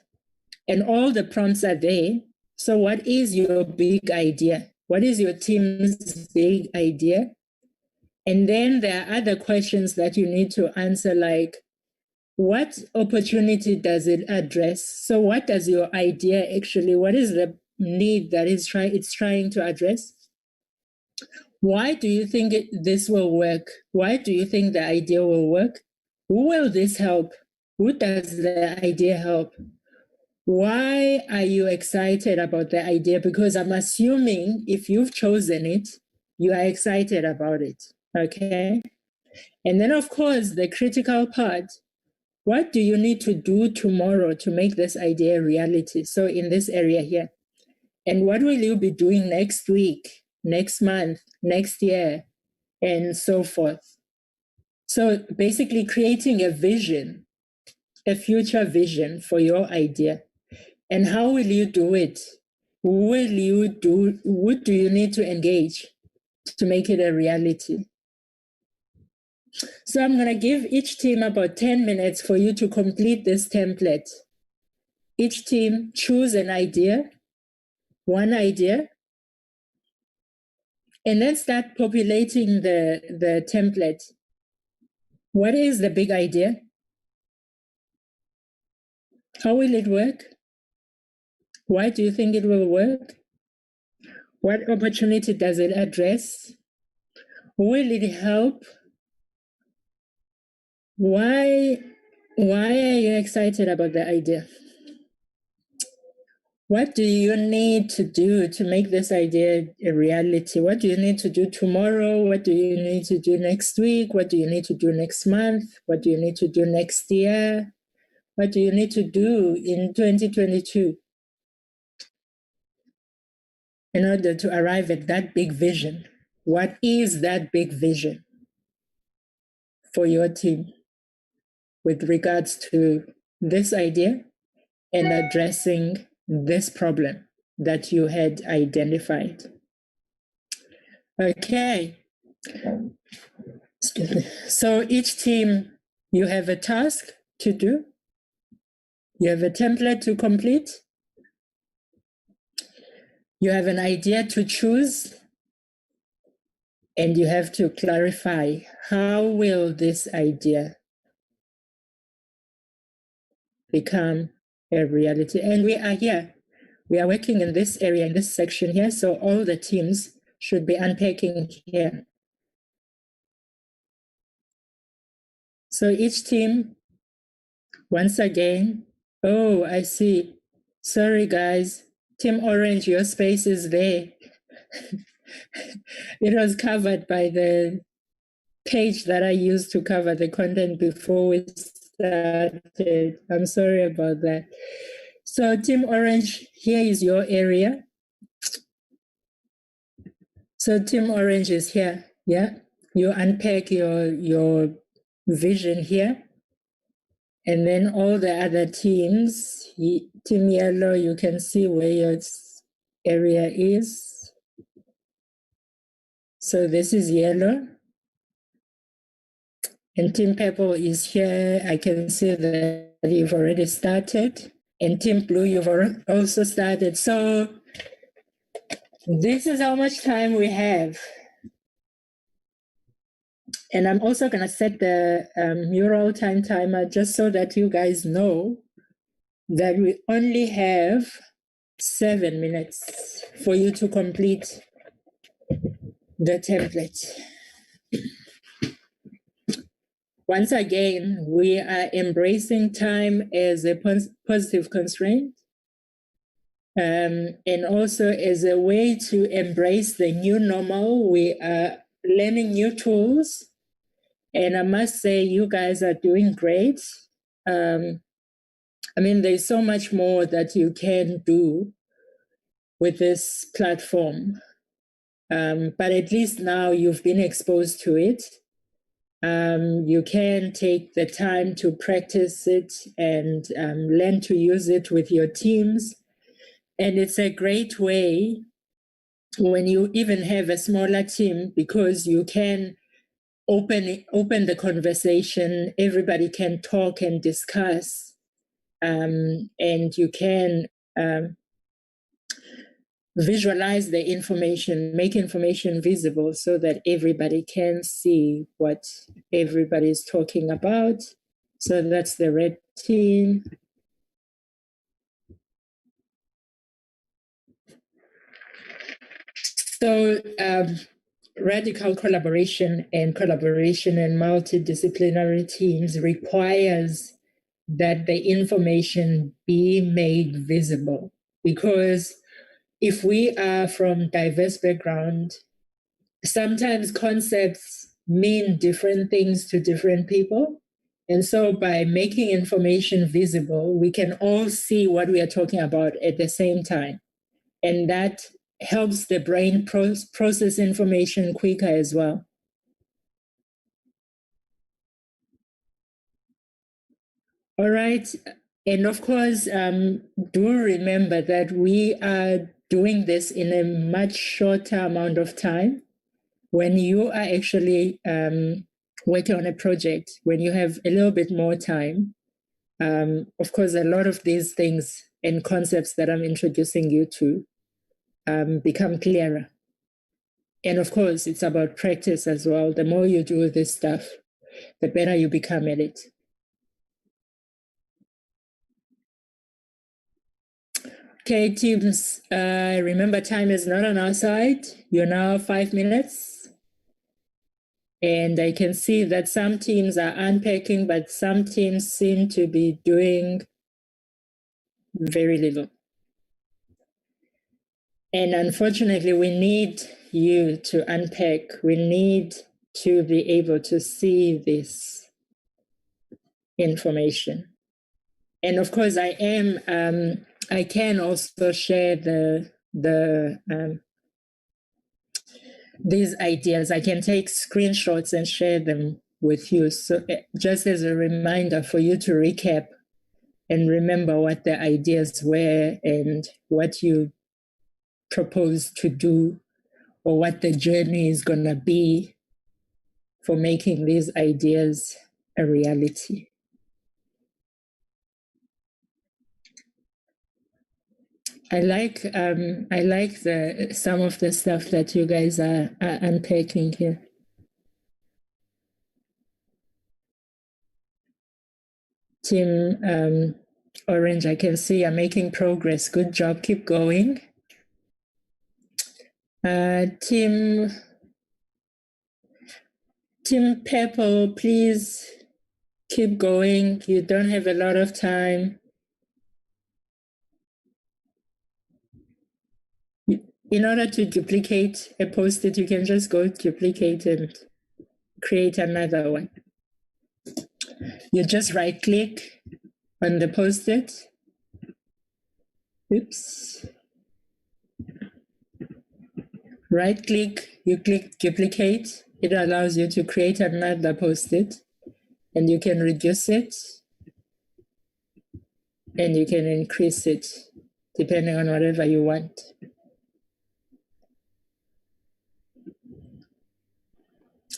And all the prompts are there. So what is your big idea? What is your team's big idea? And then there are other questions that you need to answer, like, what opportunity does it address? So what does your idea actually, what is the need that it's trying to address? Why do you think this will work? Why do you think the idea will work? Who will this help? Who does the idea help? Why are you excited about the idea? Because I'm assuming if you've chosen it, you are excited about it, okay? And then, of course, the critical part, what do you need to do tomorrow to make this idea a reality? So in this area here. And what will you be doing next week, next month, next year, and so forth? So basically creating a vision, a future vision for your idea. And how will you do it? What do you need to engage to make it a reality? So I'm going to give each team about 10 minutes for you to complete this template. Each team choose an idea, one idea, and then start populating the template. What is the big idea? How will it work? Why do you think it will work? What opportunity does it address? Will it help? Why are you excited about the idea? What do you need to do to make this idea a reality? What do you need to do tomorrow? What do you need to do next week? What do you need to do next month? What do you need to do next year? What do you need to do in 2022 in order to arrive at that big vision? What is that big vision for your team with regards to this idea and addressing this problem that you had identified? Okay. So each team, you have a task to do. You have a template to complete. You have an idea to choose. And you have to clarify, how will this idea become a reality? And we are here. We are working in this area, in this section here. So all the teams should be unpacking here. So each team, once again, oh, I see. Sorry, guys. Team Orange, your space is there. It was covered by the page that I used to cover the content before we started. I'm sorry about that. So Team Orange, here is your area. So Team Orange is here, yeah? You unpack your vision here. And then all the other teams, Team Yellow, you can see where your area is. So this is yellow. And Team Purple is here. I can see that you've already started. And Team Blue, you've also started. So this is how much time we have. And I'm also going to set the mural time timer just so that you guys know that we only have 7 minutes for you to complete the template. Once again, we are embracing time as a positive constraint, and also as a way to embrace the new normal. We are learning new tools, and I must say you guys are doing great. I mean, there's so much more that you can do with this platform. but at least now you've been exposed to it. You can take the time to practice it and learn to use it with your teams. And it's a great way when you even have a smaller team, because you can open the conversation. Everybody can talk and discuss, and you can visualize the information, make information visible so that everybody can see what everybody is talking about. So that's the red team. So radical collaboration and multidisciplinary teams requires that the information be made visible, because if we are from diverse background, sometimes concepts mean different things to different people. And so by making information visible, we can all see what we are talking about at the same time. And that helps the brain process information quicker as well. All right. And of course, do remember that we are doing this in a much shorter amount of time. When you are actually working on a project, when you have a little bit more time, of course, a lot of these things and concepts that I'm introducing you to become clearer. And of course, it's about practice as well. The more you do this stuff, the better you become at it. Okay, teams, remember time is not on our side. You're now 5 minutes. And I can see that some teams are unpacking, but some teams seem to be doing very little. And unfortunately, we need you to unpack. We need to be able to see this information. And of course, I can also share these ideas. I can take screenshots and share them with you. So just as a reminder for you to recap and remember what the ideas were and what you propose to do, or what the journey is going to be for making these ideas a reality. I like some of the stuff that you guys are unpacking here. Team Orange, I can see you're making progress. Good job. Keep going. Team Purple, please keep going. You don't have a lot of time. In order to duplicate a post-it, you can just go duplicate and create another one. You just right-click on the post-it. Oops. Right-click, you click duplicate. It allows you to create another post-it, and you can reduce it, and you can increase it, depending on whatever you want.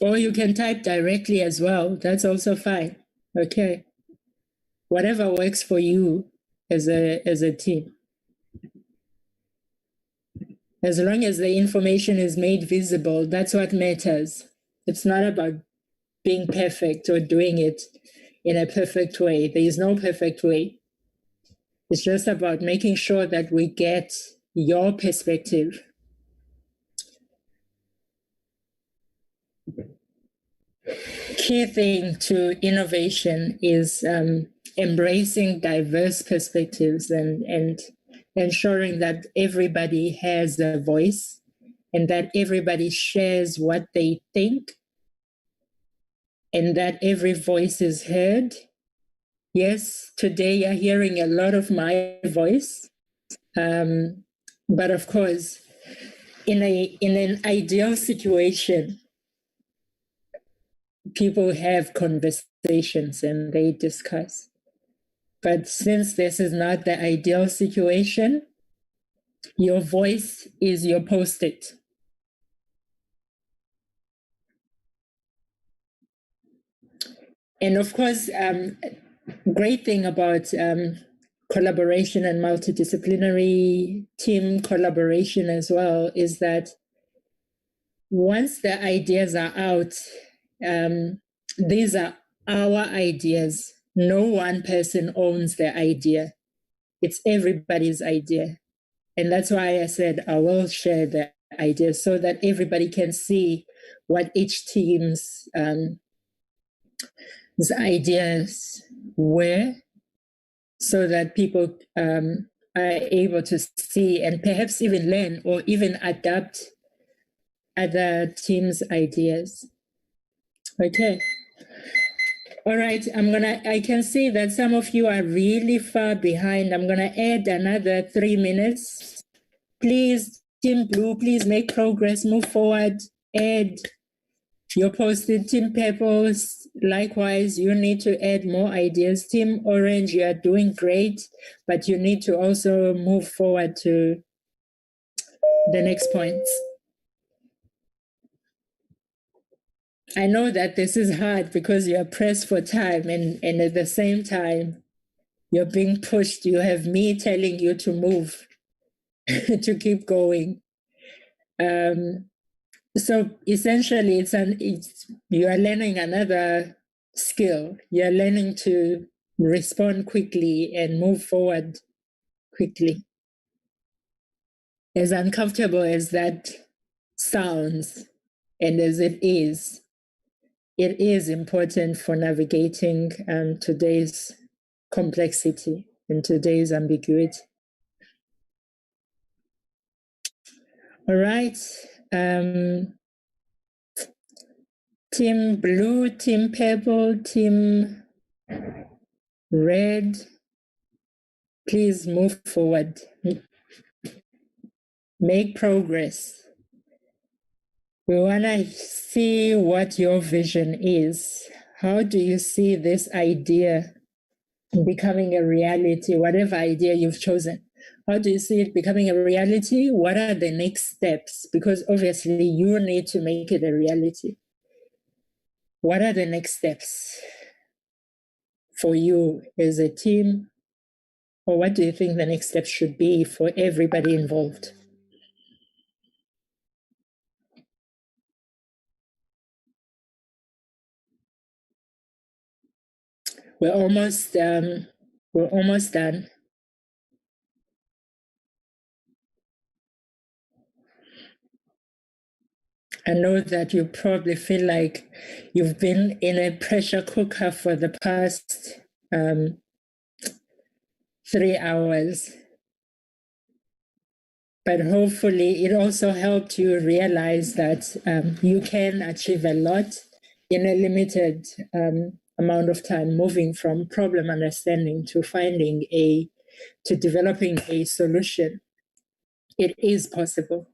Or you can type directly as well. That's also fine. Okay. Whatever works for you as a team. As long as the information is made visible, that's what matters. It's not about being perfect or doing it in a perfect way. There is no perfect way. It's just about making sure that we get your perspective. Key thing to innovation is embracing diverse perspectives and ensuring that everybody has a voice and that everybody shares what they think and that every voice is heard. Yes, today you're hearing a lot of my voice, but of course, in an ideal situation, people have conversations and they discuss. But since this is not the ideal situation, your voice is your post-it. And of course, great thing about collaboration and multidisciplinary team collaboration as well is that once the ideas are out, these are our ideas. No one person owns the idea. It's everybody's idea. And that's why I said I will share the ideas so that everybody can see what each team's ideas were, so that people are able to see and perhaps even learn or even adapt other teams' ideas. Okay. All right, I can see that some of you are really far behind. I'm gonna add another 3 minutes. Please, Team Blue, please make progress, move forward, add your posted. Team Purples, likewise, you need to add more ideas. Team Orange, you are doing great, but you need to also move forward to the next points. I know that this is hard because you are pressed for time, and at the same time, you're being pushed. You have me telling you to move, to keep going. So essentially, you are learning another skill. You're learning to respond quickly and move forward quickly. As uncomfortable as that sounds, and as it is important for navigating today's complexity and today's ambiguity. All right. Team Blue, Team Purple, Team Red, please move forward. Make progress. We want to see what your vision is. How do you see this idea becoming a reality, whatever idea you've chosen? How do you see it becoming a reality? What are the next steps? Because obviously you need to make it a reality. What are the next steps for you as a team? Or what do you think the next step should be for everybody involved? We're almost done. I know that you probably feel like you've been in a pressure cooker for the past 3 hours. But hopefully it also helped you realize that you can achieve a lot in a limited amount of time, moving from problem understanding to to developing a solution. It is possible.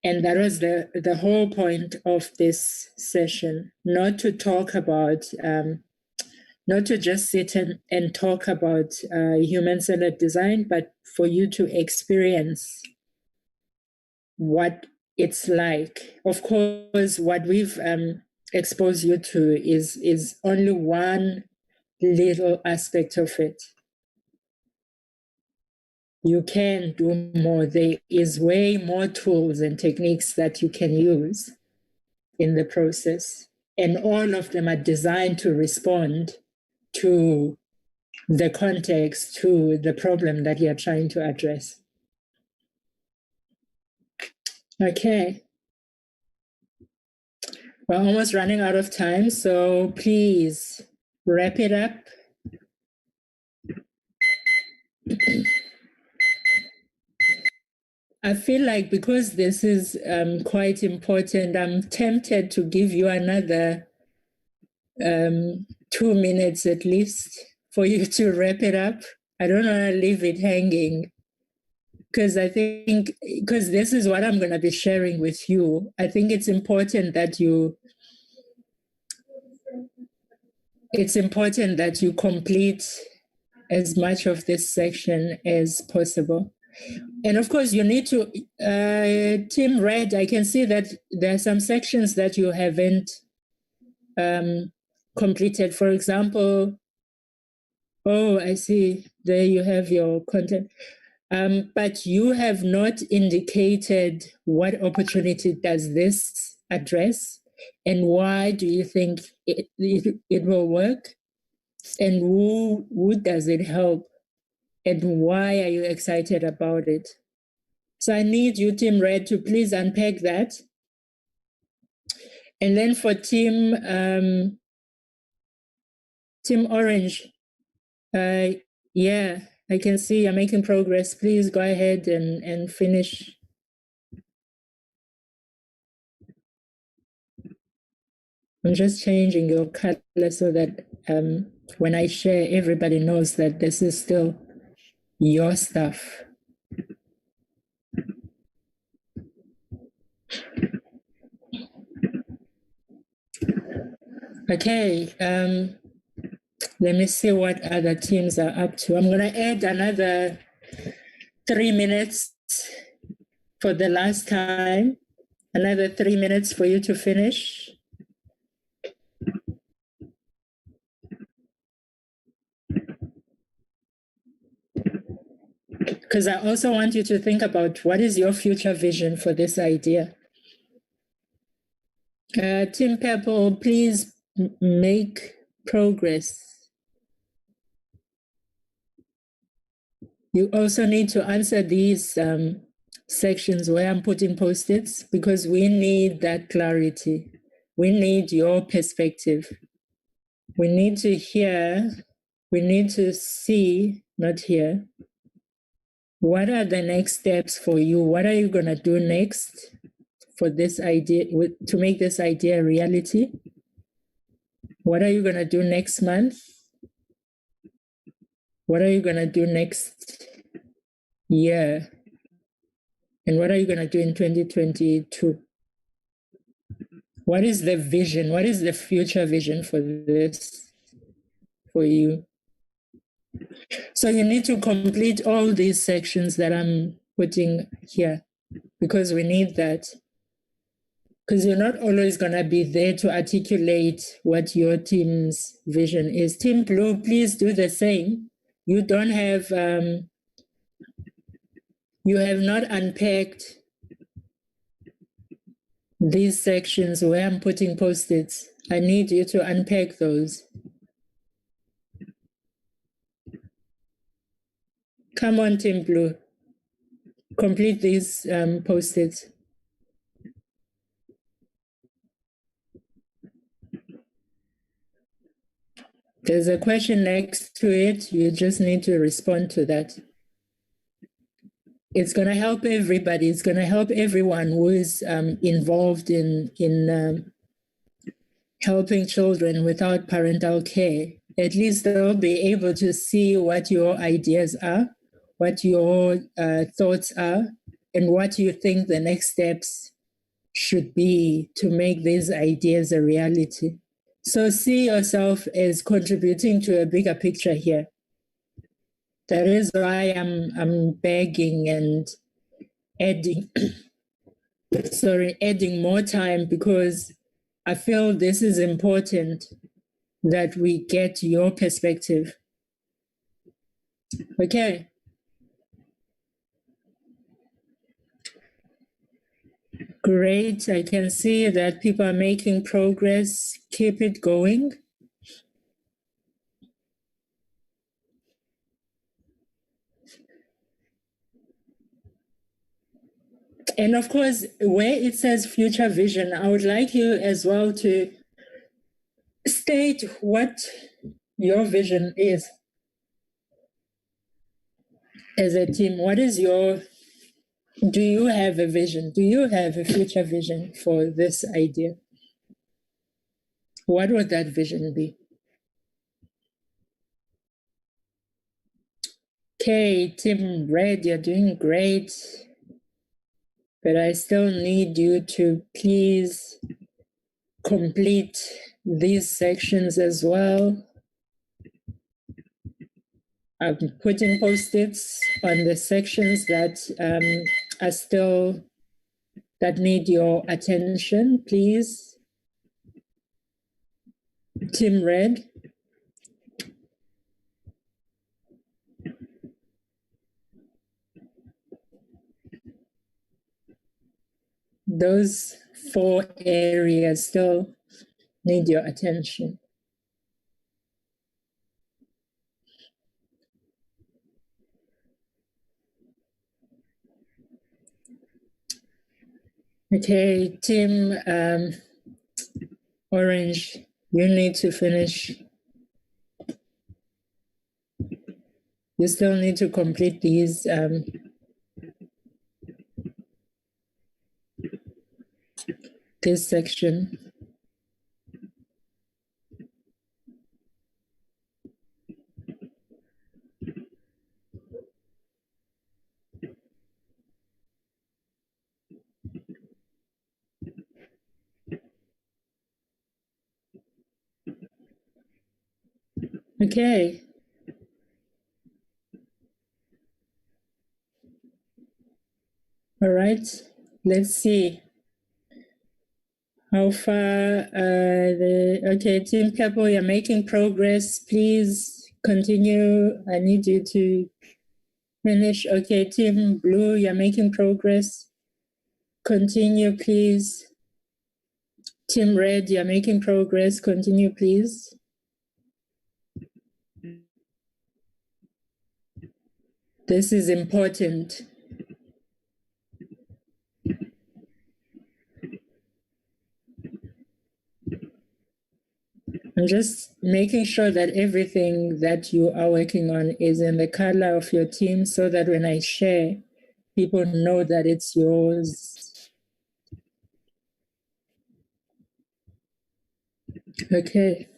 And that was the whole point of this session, not to talk about, not to just sit and talk about human-centered design, but for you to experience what it's like. Of course, what we've exposed you to is only one little aspect of it. You can do more. There is way more tools and techniques that you can use in the process. And all of them are designed to respond to the context, to the problem that you're trying to address. Okay. We're almost running out of time, so please wrap it up. I feel like because this is quite important, I'm tempted to give you another 2 minutes at least for you to wrap it up. I don't want to leave it hanging. because I think, because this is what I'm going to be sharing with you, I think it's important that you complete as much of this section as possible. And of course, you need to, Tim Red, I can see that there are some sections that you haven't completed. For example, oh, I see, there you have your content. But you have not indicated what opportunity does this address and why do you think it will work, and who does it help, and why are you excited about it? So I need you, Team Red, to please unpack that. And then for Team Orange, yeah, I can see you're making progress. Please go ahead and finish. I'm just changing your color so that when I share, everybody knows that this is still your stuff. Okay, let me see what other teams are up to. I'm going to add another 3 minutes for the last time, another 3 minutes for you to finish. Because I also want you to think about what is your future vision for this idea. Team Purple, please make progress. You also need to answer these sections where I'm putting post-its, because we need that clarity. We need your perspective. We need to hear, we need to see, not hear. What are the next steps for you? What are you going to do next for this idea, to make this idea a reality? What are you going to do next month? What are you going to do next year? And what are you going to do in 2022? What is the vision? What is the future vision for this, for you? So you need to complete all these sections that I'm putting here, because we need that. Because you're not always going to be there to articulate what your team's vision is. Team Blue, please do the same. You don't have, you have not unpacked these sections where I'm putting post-its. I need you to unpack those. Come on, Team Blue. Complete these post-its. There's a question next to it. You just need to respond to that. It's going to help everybody. It's going to help everyone who is involved in helping children without parental care. At least they'll be able to see what your ideas are, what your thoughts are, and what you think the next steps should be to make these ideas a reality. So see yourself as contributing to a bigger picture here. That is why I'm begging and adding, adding more time, because I feel this is important that we get your perspective. Okay. Great. I can see that people are making progress. Keep it going. And of course, where it says future vision, I would like you as well to state what your vision is as a team. What is your, do you have a vision? Do you have a future vision for this idea? What would that vision be? Okay, Team Red, you're doing great. But I still need you to please complete these sections as well. I'm putting post-its on the sections that are still, that need your attention, please. Team Red. Those 4 areas still need your attention. Okay, Team Orange, you need to finish. You still need to complete these this section. Okay. All right. Let's see how far okay, Team Purple, you're making progress. Please continue. I need you to finish. Okay, Team Blue, you're making progress. Continue, please. Team Red, you're making progress. Continue, please. This is important. I'm just making sure that everything that you are working on is in the color of your team so that when I share, people know that it's yours. Okay.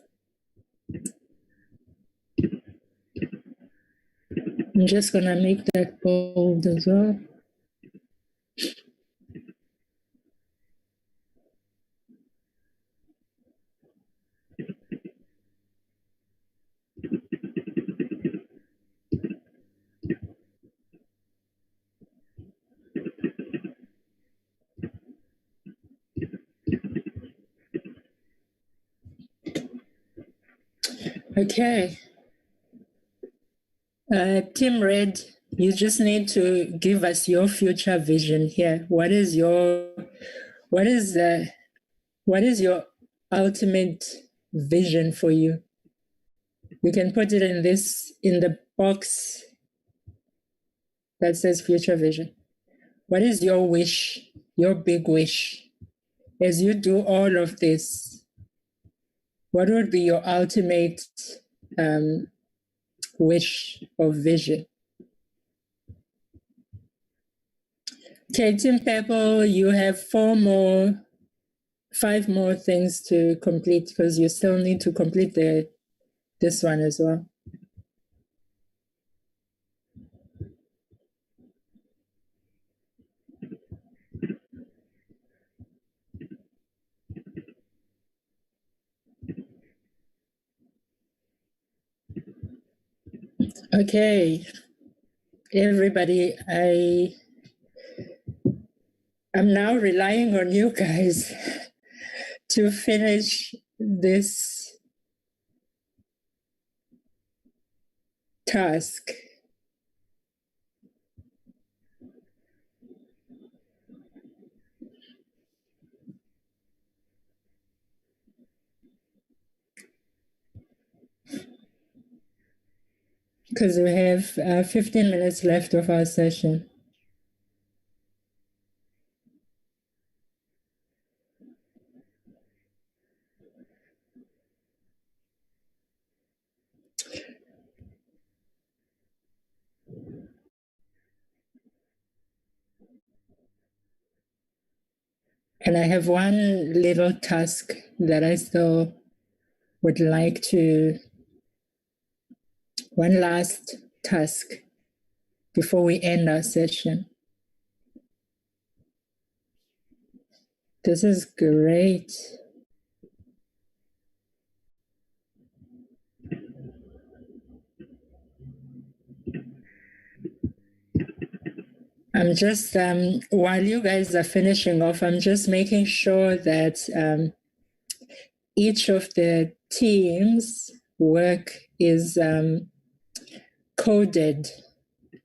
I'm just going to make that bold as well. Okay. Team Red, you just need to give us your future vision here. What is your ultimate vision for you? You can put it in the box that says future vision. What is your wish, your big wish? As you do all of this, what would be your ultimate wish or vision? Okay, Team Purple, you have 5 more things to complete because you still need to complete this one as well. Okay, everybody, I'm now relying on you guys to finish this task. Because we have 15 minutes left of our session. And I have one little task that I still would like to, one last task before we end our session? This is great. I'm just, while you guys are finishing off, I'm just making sure that each of the teams' work is coded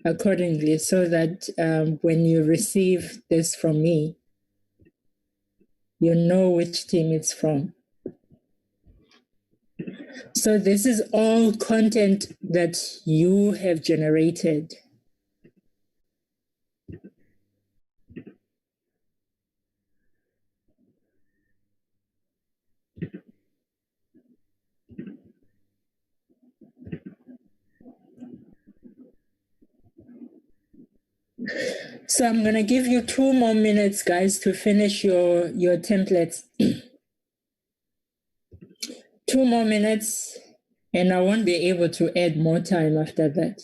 accordingly so that when you receive this from me, you know which team it's from. So this is all content that you have generated. So I'm going to give you 2 more minutes, guys, to finish your templates. 2 more minutes, and I won't be able to add more time after that.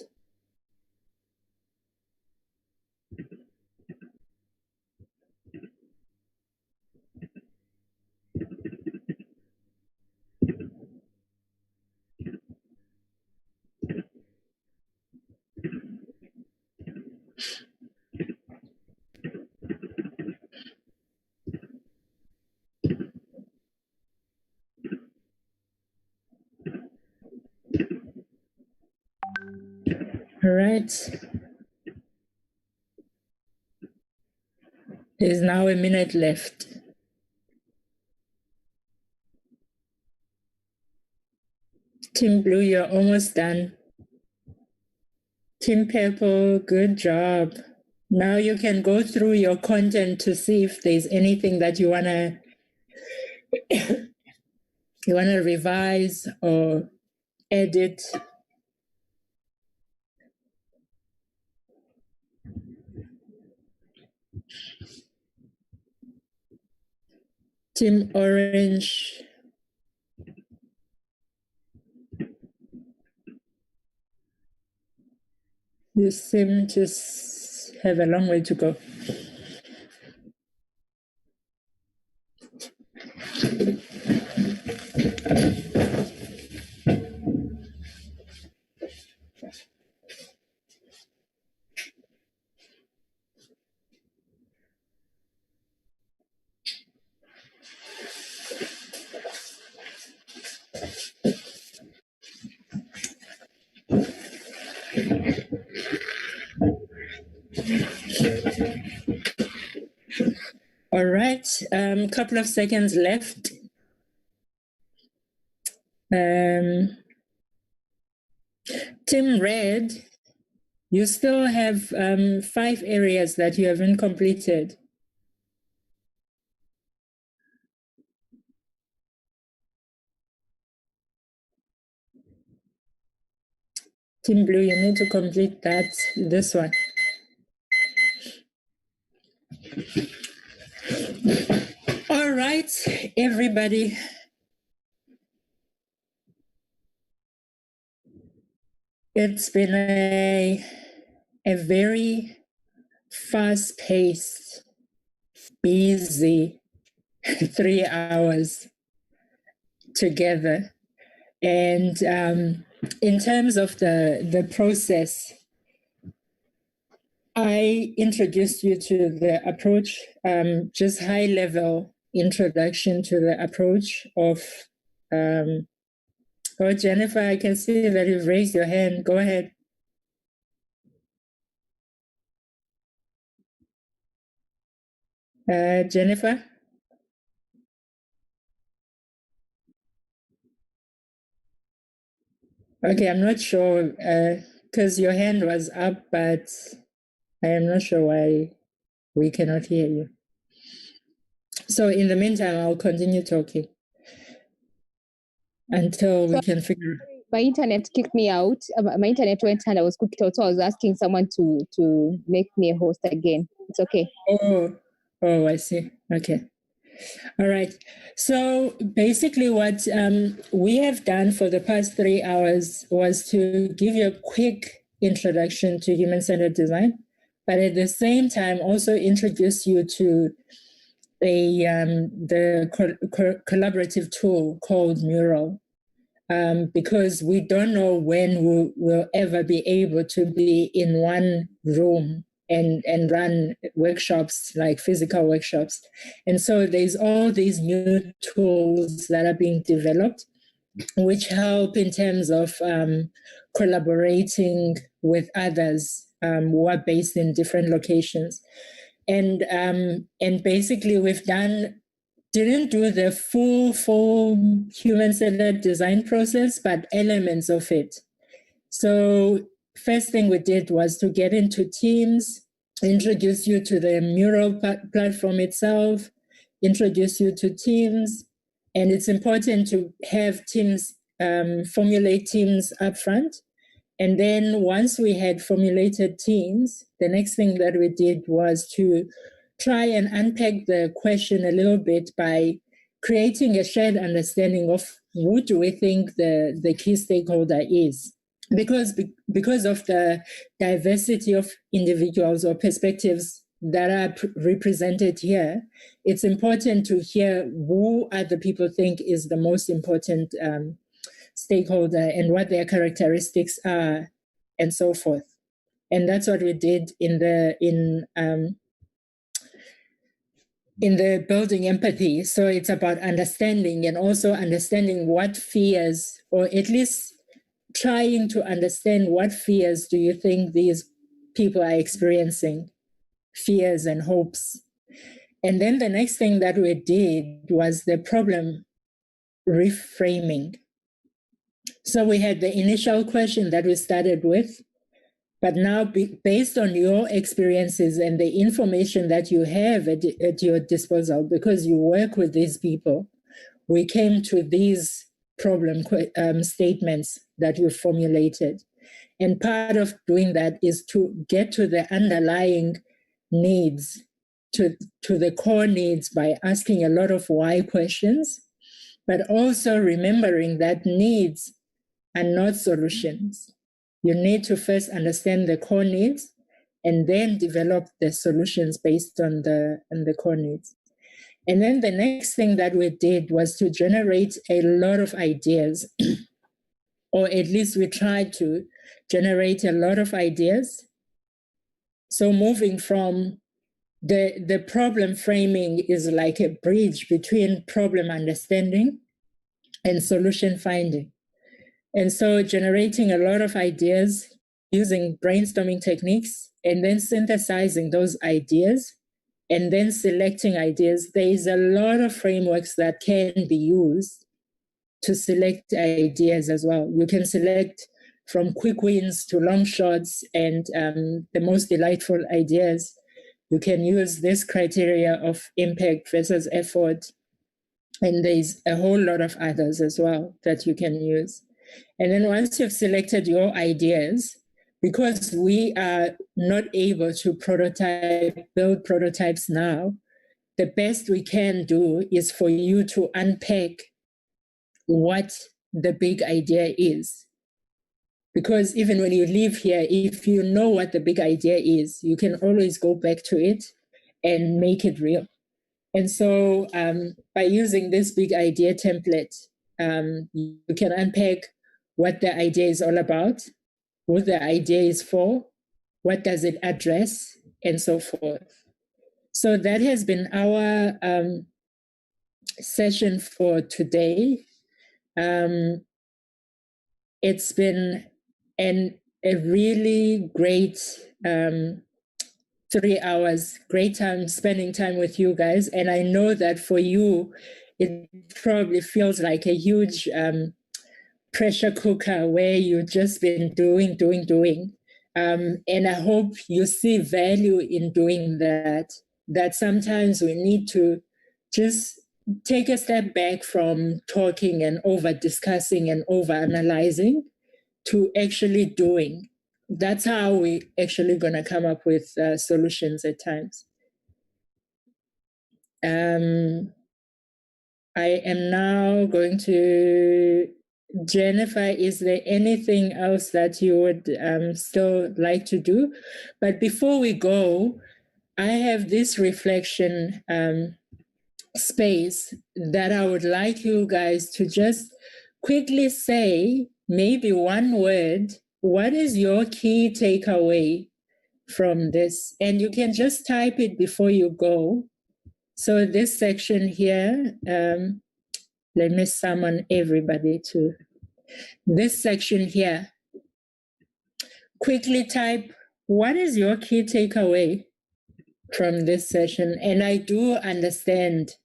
All right. There's now a minute left. Team Blue, you're almost done. Team Purple, good job. Now you can go through your content to see if there's anything that you wanna revise or edit. Team Orange. You seem to have a long way to go. All right, couple of seconds left. Team Red, you still have 5 areas that you haven't completed. Team Blue, you need to complete this one. All right, everybody. It's been a very fast-paced, busy 3 hours together. And in terms of the process, I introduced you to the approach, just high-level introduction to the approach of, oh, Jennifer, I can see that you've raised your hand. Go ahead. Jennifer? Okay, I'm not sure, because your hand was up, but I am not sure why we cannot hear you. So in the meantime, I'll continue talking until we can figure out. My internet kicked me out. My internet went and I was kicked out, so I was asking someone to make me a host again. It's okay. Oh, I see. Okay. All right. So basically what we have done for the past 3 hours was to give you a quick introduction to human-centered design, but at the same time also introduce you to the collaborative tool called Mural, because we don't know when we'll ever be able to be in one room and run workshops, like physical workshops. And so there's all these new tools that are being developed, which help in terms of collaborating with others who are based in different locations. And basically didn't do the full human-centered design process, but elements of it. So first thing we did was to get into Teams, introduce you to the Mural platform itself, introduce you to teams. And it's important to have teams, formulate teams upfront. And then once we had formulated teams, the next thing that we did was to try and unpack the question a little bit by creating a shared understanding of who do we think the key stakeholder is. Because of the diversity of individuals or perspectives that are represented here, it's important to hear who other people think is the most important stakeholder and what their characteristics are and so forth. And that's what we did in the building empathy. So it's about understanding and also understanding what fears, or at least trying to understand what fears do you think these people are experiencing, fears and hopes. And then the next thing that we did was the problem reframing. So we had the initial question that we started with, but now based on your experiences and the information that you have at your disposal, because you work with these people, we came to these problem statements that you formulated. And part of doing that is to get to the underlying needs, to the core needs, by asking a lot of why questions, but also remembering that needs are not solutions. You need to first understand the core needs and then develop the solutions based on the core needs. And then the next thing that we did was to generate a lot of ideas, or at least we tried to generate a lot of ideas. So moving from the problem framing is like a bridge between problem understanding and solution finding. And so generating a lot of ideas using brainstorming techniques and then synthesizing those ideas and then selecting ideas. There is a lot of frameworks that can be used to select ideas as well. You can select from quick wins to long shots and the most delightful ideas. You can use this criteria of impact versus effort. And there's a whole lot of others as well that you can use. And then once you've selected your ideas, because we are not able to build prototypes now, the best we can do is for you to unpack what the big idea is. Because even when you leave here, if you know what the big idea is, you can always go back to it and make it real. And so by using this big idea template, you can unpack what the idea is all about, what the idea is for, what does it address, and so forth. So that has been our session for today. It's been a really great 3 hours, great time spending time with you guys. And I know that for you, it probably feels like a huge pressure cooker where you've just been doing. And I hope you see value in doing that sometimes we need to just take a step back from talking and over discussing and over analyzing to actually doing. That's how we actually going to come up with solutions at times. I am now going to Jennifer, is there anything else that you would still like to do? But before we go, I have this reflection space that I would like you guys to just quickly say, maybe one word. What is your key takeaway from this? And you can just type it before you go. So this section here, let me summon everybody to this section here. Quickly type, what is your key takeaway from this session? And I do understand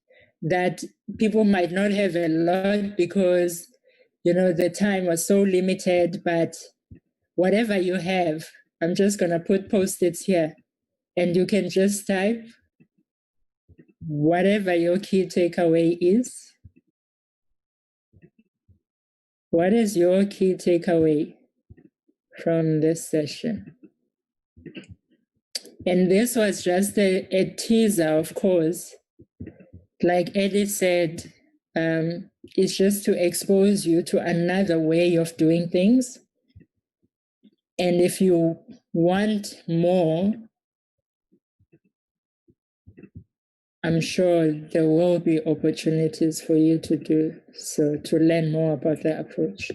that people might not have a lot because, you know, the time was so limited, but whatever you have, I'm just going to put post-its here and you can just type whatever your key takeaway is. What is your key takeaway from this session? And this was just a teaser, of course. Like Eddie said, it's just to expose you to another way of doing things. And if you want more, I'm sure there will be opportunities for you to do so, to learn more about the approach.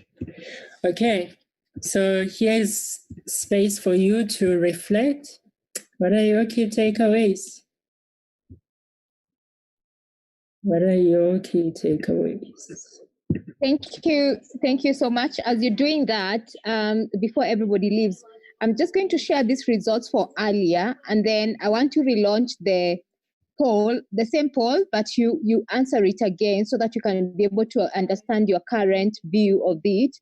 Okay, so here's space for you to reflect. What are your key takeaways? What are your key takeaways? Thank you so much. As you're doing that, before everybody leaves, I'm just going to share these results for earlier, and then I want to relaunch the poll, the same poll, but you answer it again so that you can be able to understand your current view of it.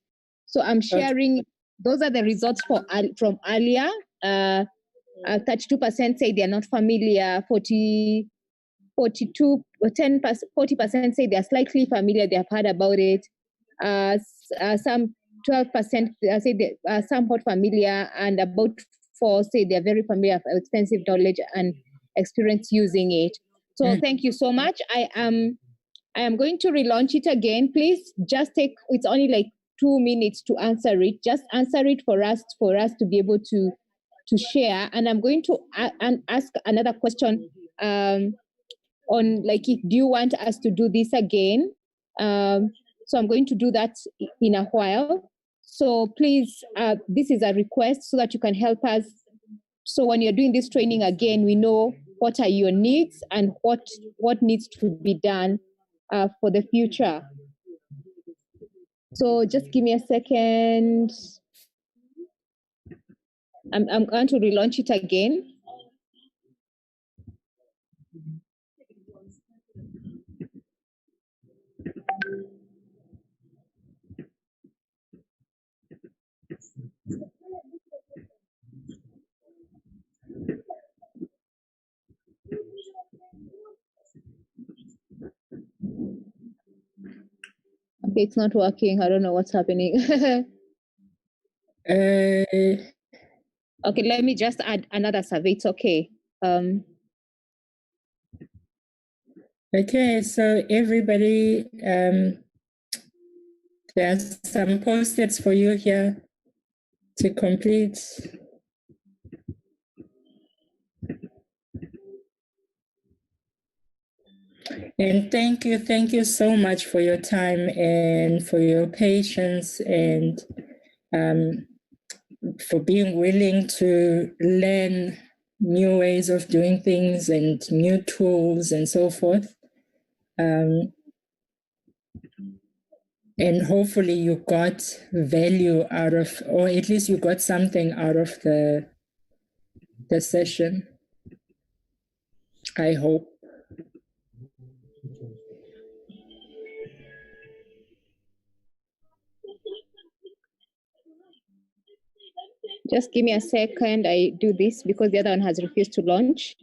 So I'm sharing, those are the results from earlier. 32% say they're not familiar, 40% say they're slightly familiar, they have heard about it. Some 12% say they are somewhat familiar, and about 4% say they're very familiar with extensive knowledge and experience using it. So thank you so much. I am going to relaunch it again. Please just it's only like 2 minutes to answer it. Just answer it for us to be able to share. And I'm going to ask another question on like, do you want us to do this again? So I'm going to do that in a while. So please, this is a request so that you can help us. So when you're doing this training again, we know what are your needs and what needs to be done for the future. So just give me a second. I'm going to relaunch it again. Okay, it's not working. I don't know what's happening. Okay, let me just add another survey. It's okay. Okay, so everybody, there's some post-its for you here to complete. And thank you so much for your time and for your patience and for being willing to learn new ways of doing things and new tools and so forth. And hopefully you got value out of, or at least you got something out of the session. I hope. Just give me a second. I do this because the other one has refused to launch.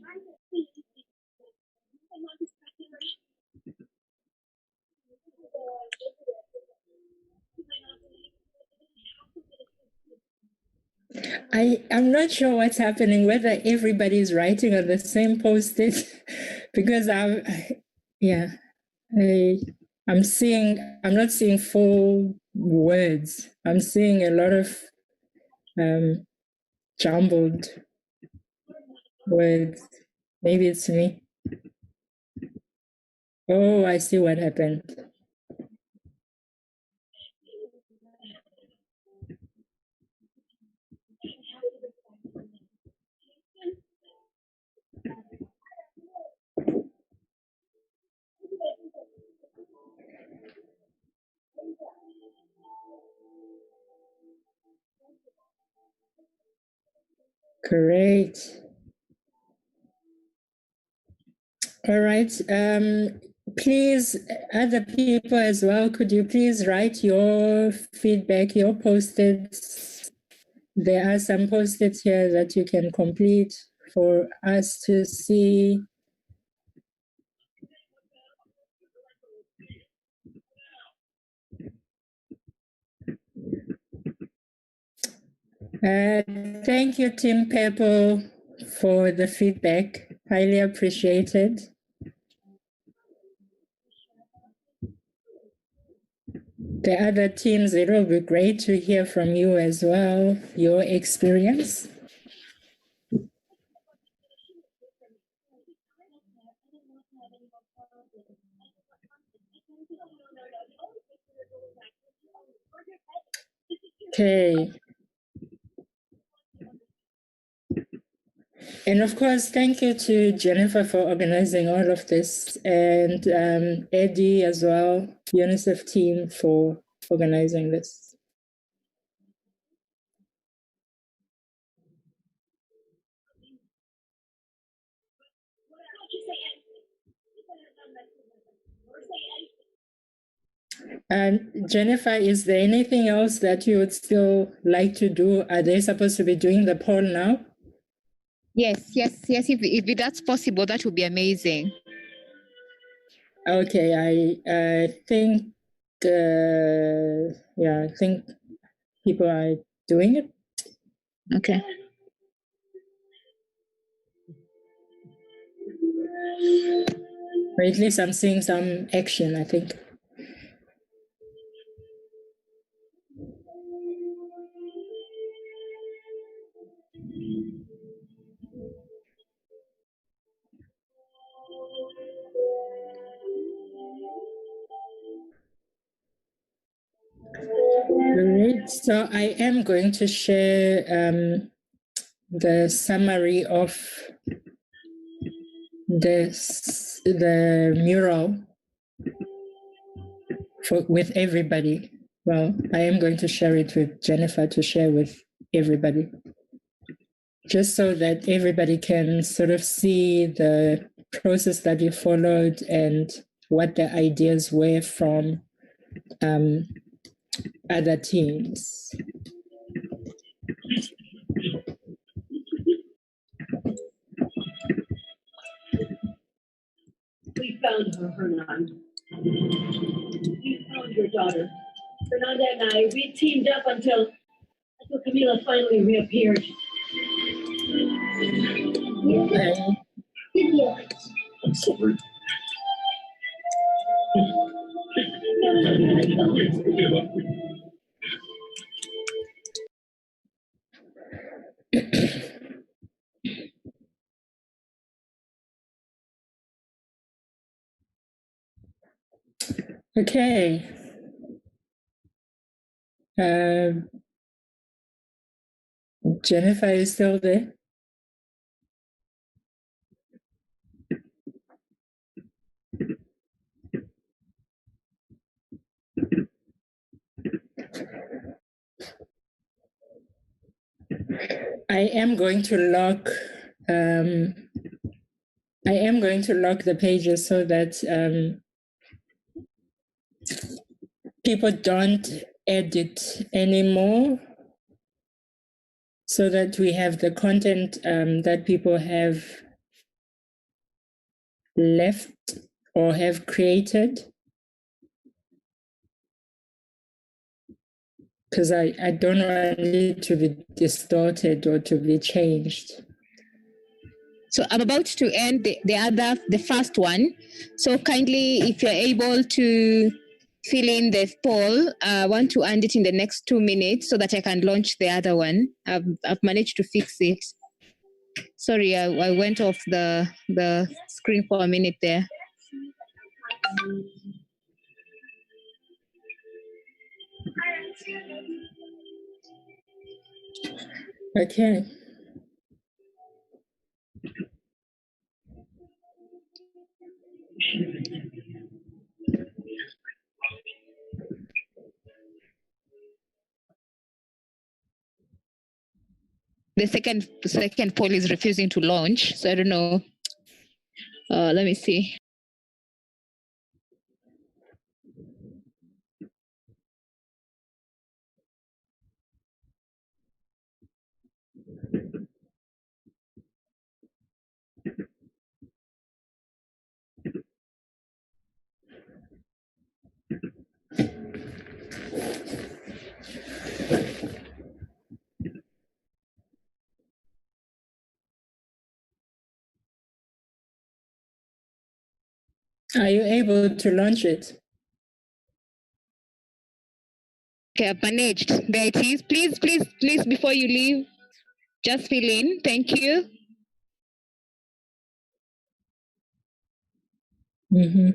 I'm not sure what's happening, whether everybody's writing on the same post-it, because I'm I'm not seeing full words. I'm seeing a lot of jumbled words. Maybe it's me. Oh, I see what happened. Great. All right. Please, other people as well, could you please write your feedback, your post-its? There are some post-its here that you can complete for us to see. Thank you, Tim Pepple, for the feedback. Highly appreciated. The other teams, it will be great to hear from you as well, your experience. Okay. And of course, thank you to Jennifer for organizing all of this, and Eddie as well, UNICEF team for organizing this. And Jennifer, is there anything else that you would still like to do? Are they supposed to be doing the poll now? Yes. If that's possible, that would be amazing. Okay, I think, I think people are doing it. Okay. Or at least I'm seeing some action, I think. Great. So I am going to share the summary of the mural with everybody. Well, I am going to share it with Jennifer to share with everybody, just so that everybody can sort of see the process that we followed and what the ideas were from other teams. We found her, Hernan. We found your daughter. Fernanda and I, we teamed up until Camila finally reappeared. I'm sorry. Okay. Jennifer is still there? I am going to lock the pages so that people don't edit anymore, so that we have the content that people have left or have created. Because I don't want it to be distorted or to be changed. So I'm about to end the first one. So kindly, if you're able to fill in the poll, I want to end it in the next 2 minutes so that I can launch the other one. I've managed to fix it. Sorry, I went off the screen for a minute there. Okay. The second poll is refusing to launch, so I don't know. Let me see. Are you able to launch it? Okay, I've managed. There it is. Please, before you leave, just fill in. Thank you. Mm-hmm.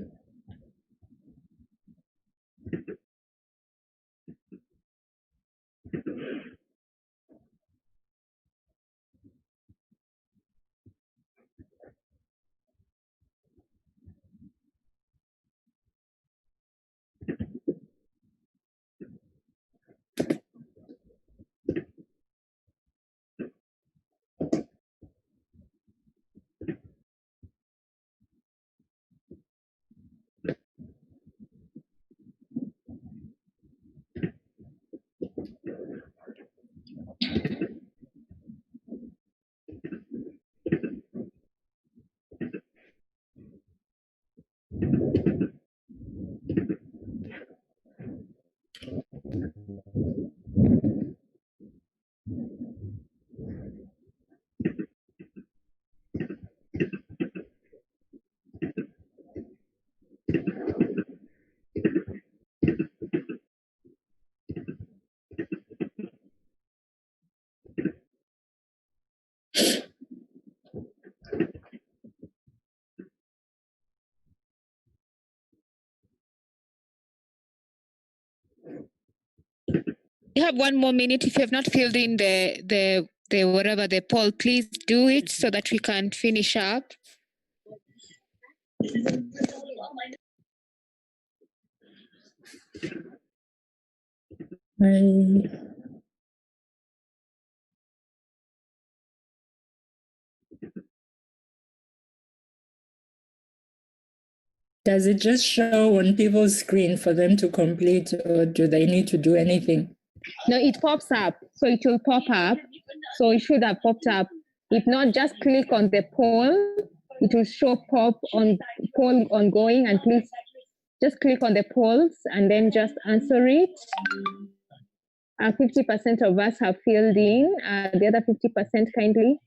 You have 1 more minute. If you have not filled in the whatever the poll, please do it so that we can finish up. Does it just show on people's screen for them to complete, or do they need to do anything? No, it pops up. So it will pop up. So it should have popped up. If not, just click on the poll. It will show poll ongoing, and please just click on the polls and then just answer it. 50% of us have filled in. The other 50% kindly.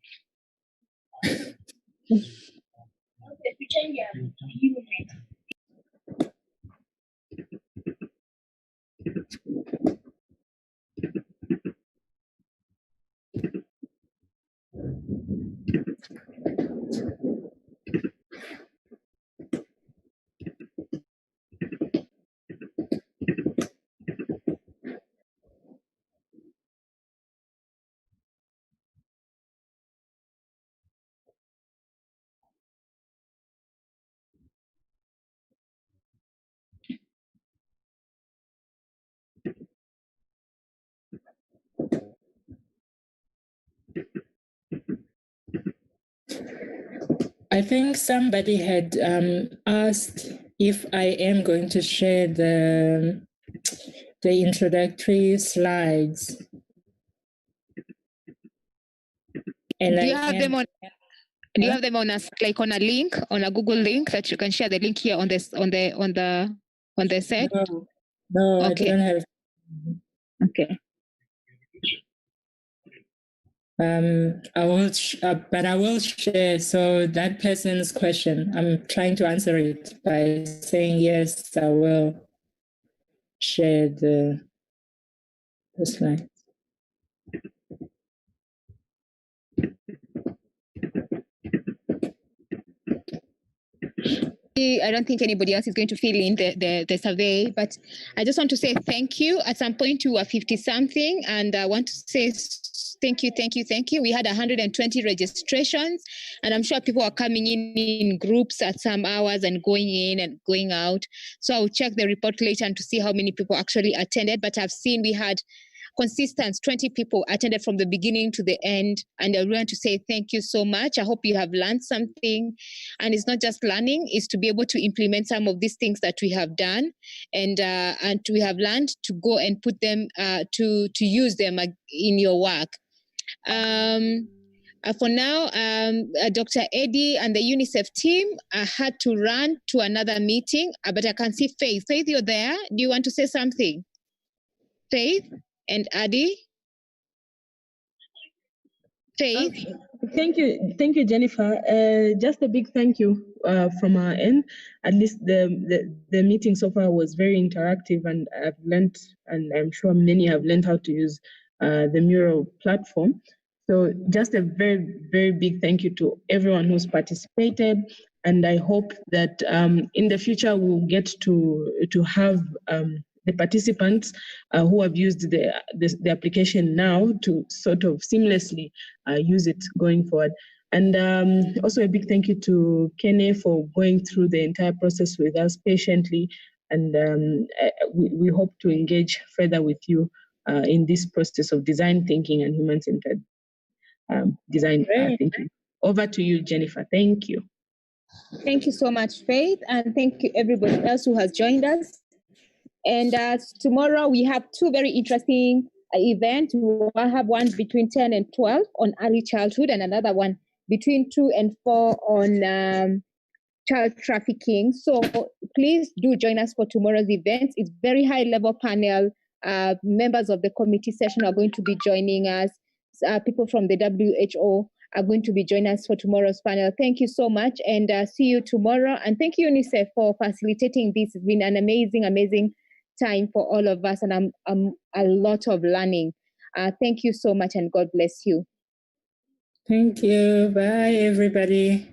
I think somebody had asked if I am going to share the introductory slides. And do you have them on? Do you have them on a link, on a Google link that you can share the link here on this on the set? No, Okay. I don't have. Okay. I will, but I will share. So that person's question, I'm trying to answer it by saying yes. I will share the slide. I don't think anybody else is going to fill in the survey, but I just want to say thank you. At some point, you were 50-something, and I want to say thank you. We had 120 registrations, and I'm sure people are coming in groups at some hours and going in and going out. So I'll check the report later and to see how many people actually attended, but I've seen we had consistent 20 people attended from the beginning to the end, and I want to say thank you so much. I hope you have learned something, and it's not just learning, it's to be able to implement some of these things that we have done, and we have learned to go and put them to use them in your work. For now, Dr. Eddie and the UNICEF team had to run to another meeting, but I can see Faith. Faith, you're there. Do you want to say something? Faith and Adi? Faith? Thank you, Jennifer. Just a big thank you from our end. At least the meeting so far was very interactive, and I've learned, and I'm sure many have learned how to use the Mural platform. So just a very, very big thank you to everyone who's participated. And I hope that in the future we'll get to have the participants who have used the application now to sort of seamlessly use it going forward. And also a big thank you to Kene for going through the entire process with us patiently. And we hope to engage further with you in this process of design thinking and human-centered design thinking. Over to you, Jennifer. Thank you. Thank you so much, Faith, and thank you everybody else who has joined us. And tomorrow we have two very interesting events. We'll have one between 10 and 12 on early childhood, and another one between 2 and 4 on child trafficking. So please do join us for tomorrow's event. It's very high level panel. Members of the committee session are going to be joining us. People from the WHO are going to be joining us for tomorrow's panel. Thank you so much, and see you tomorrow. And thank you, UNICEF, for facilitating this. It's been an amazing time for all of us, and a lot of learning. Thank you so much, and God bless you. Thank you. Bye, everybody.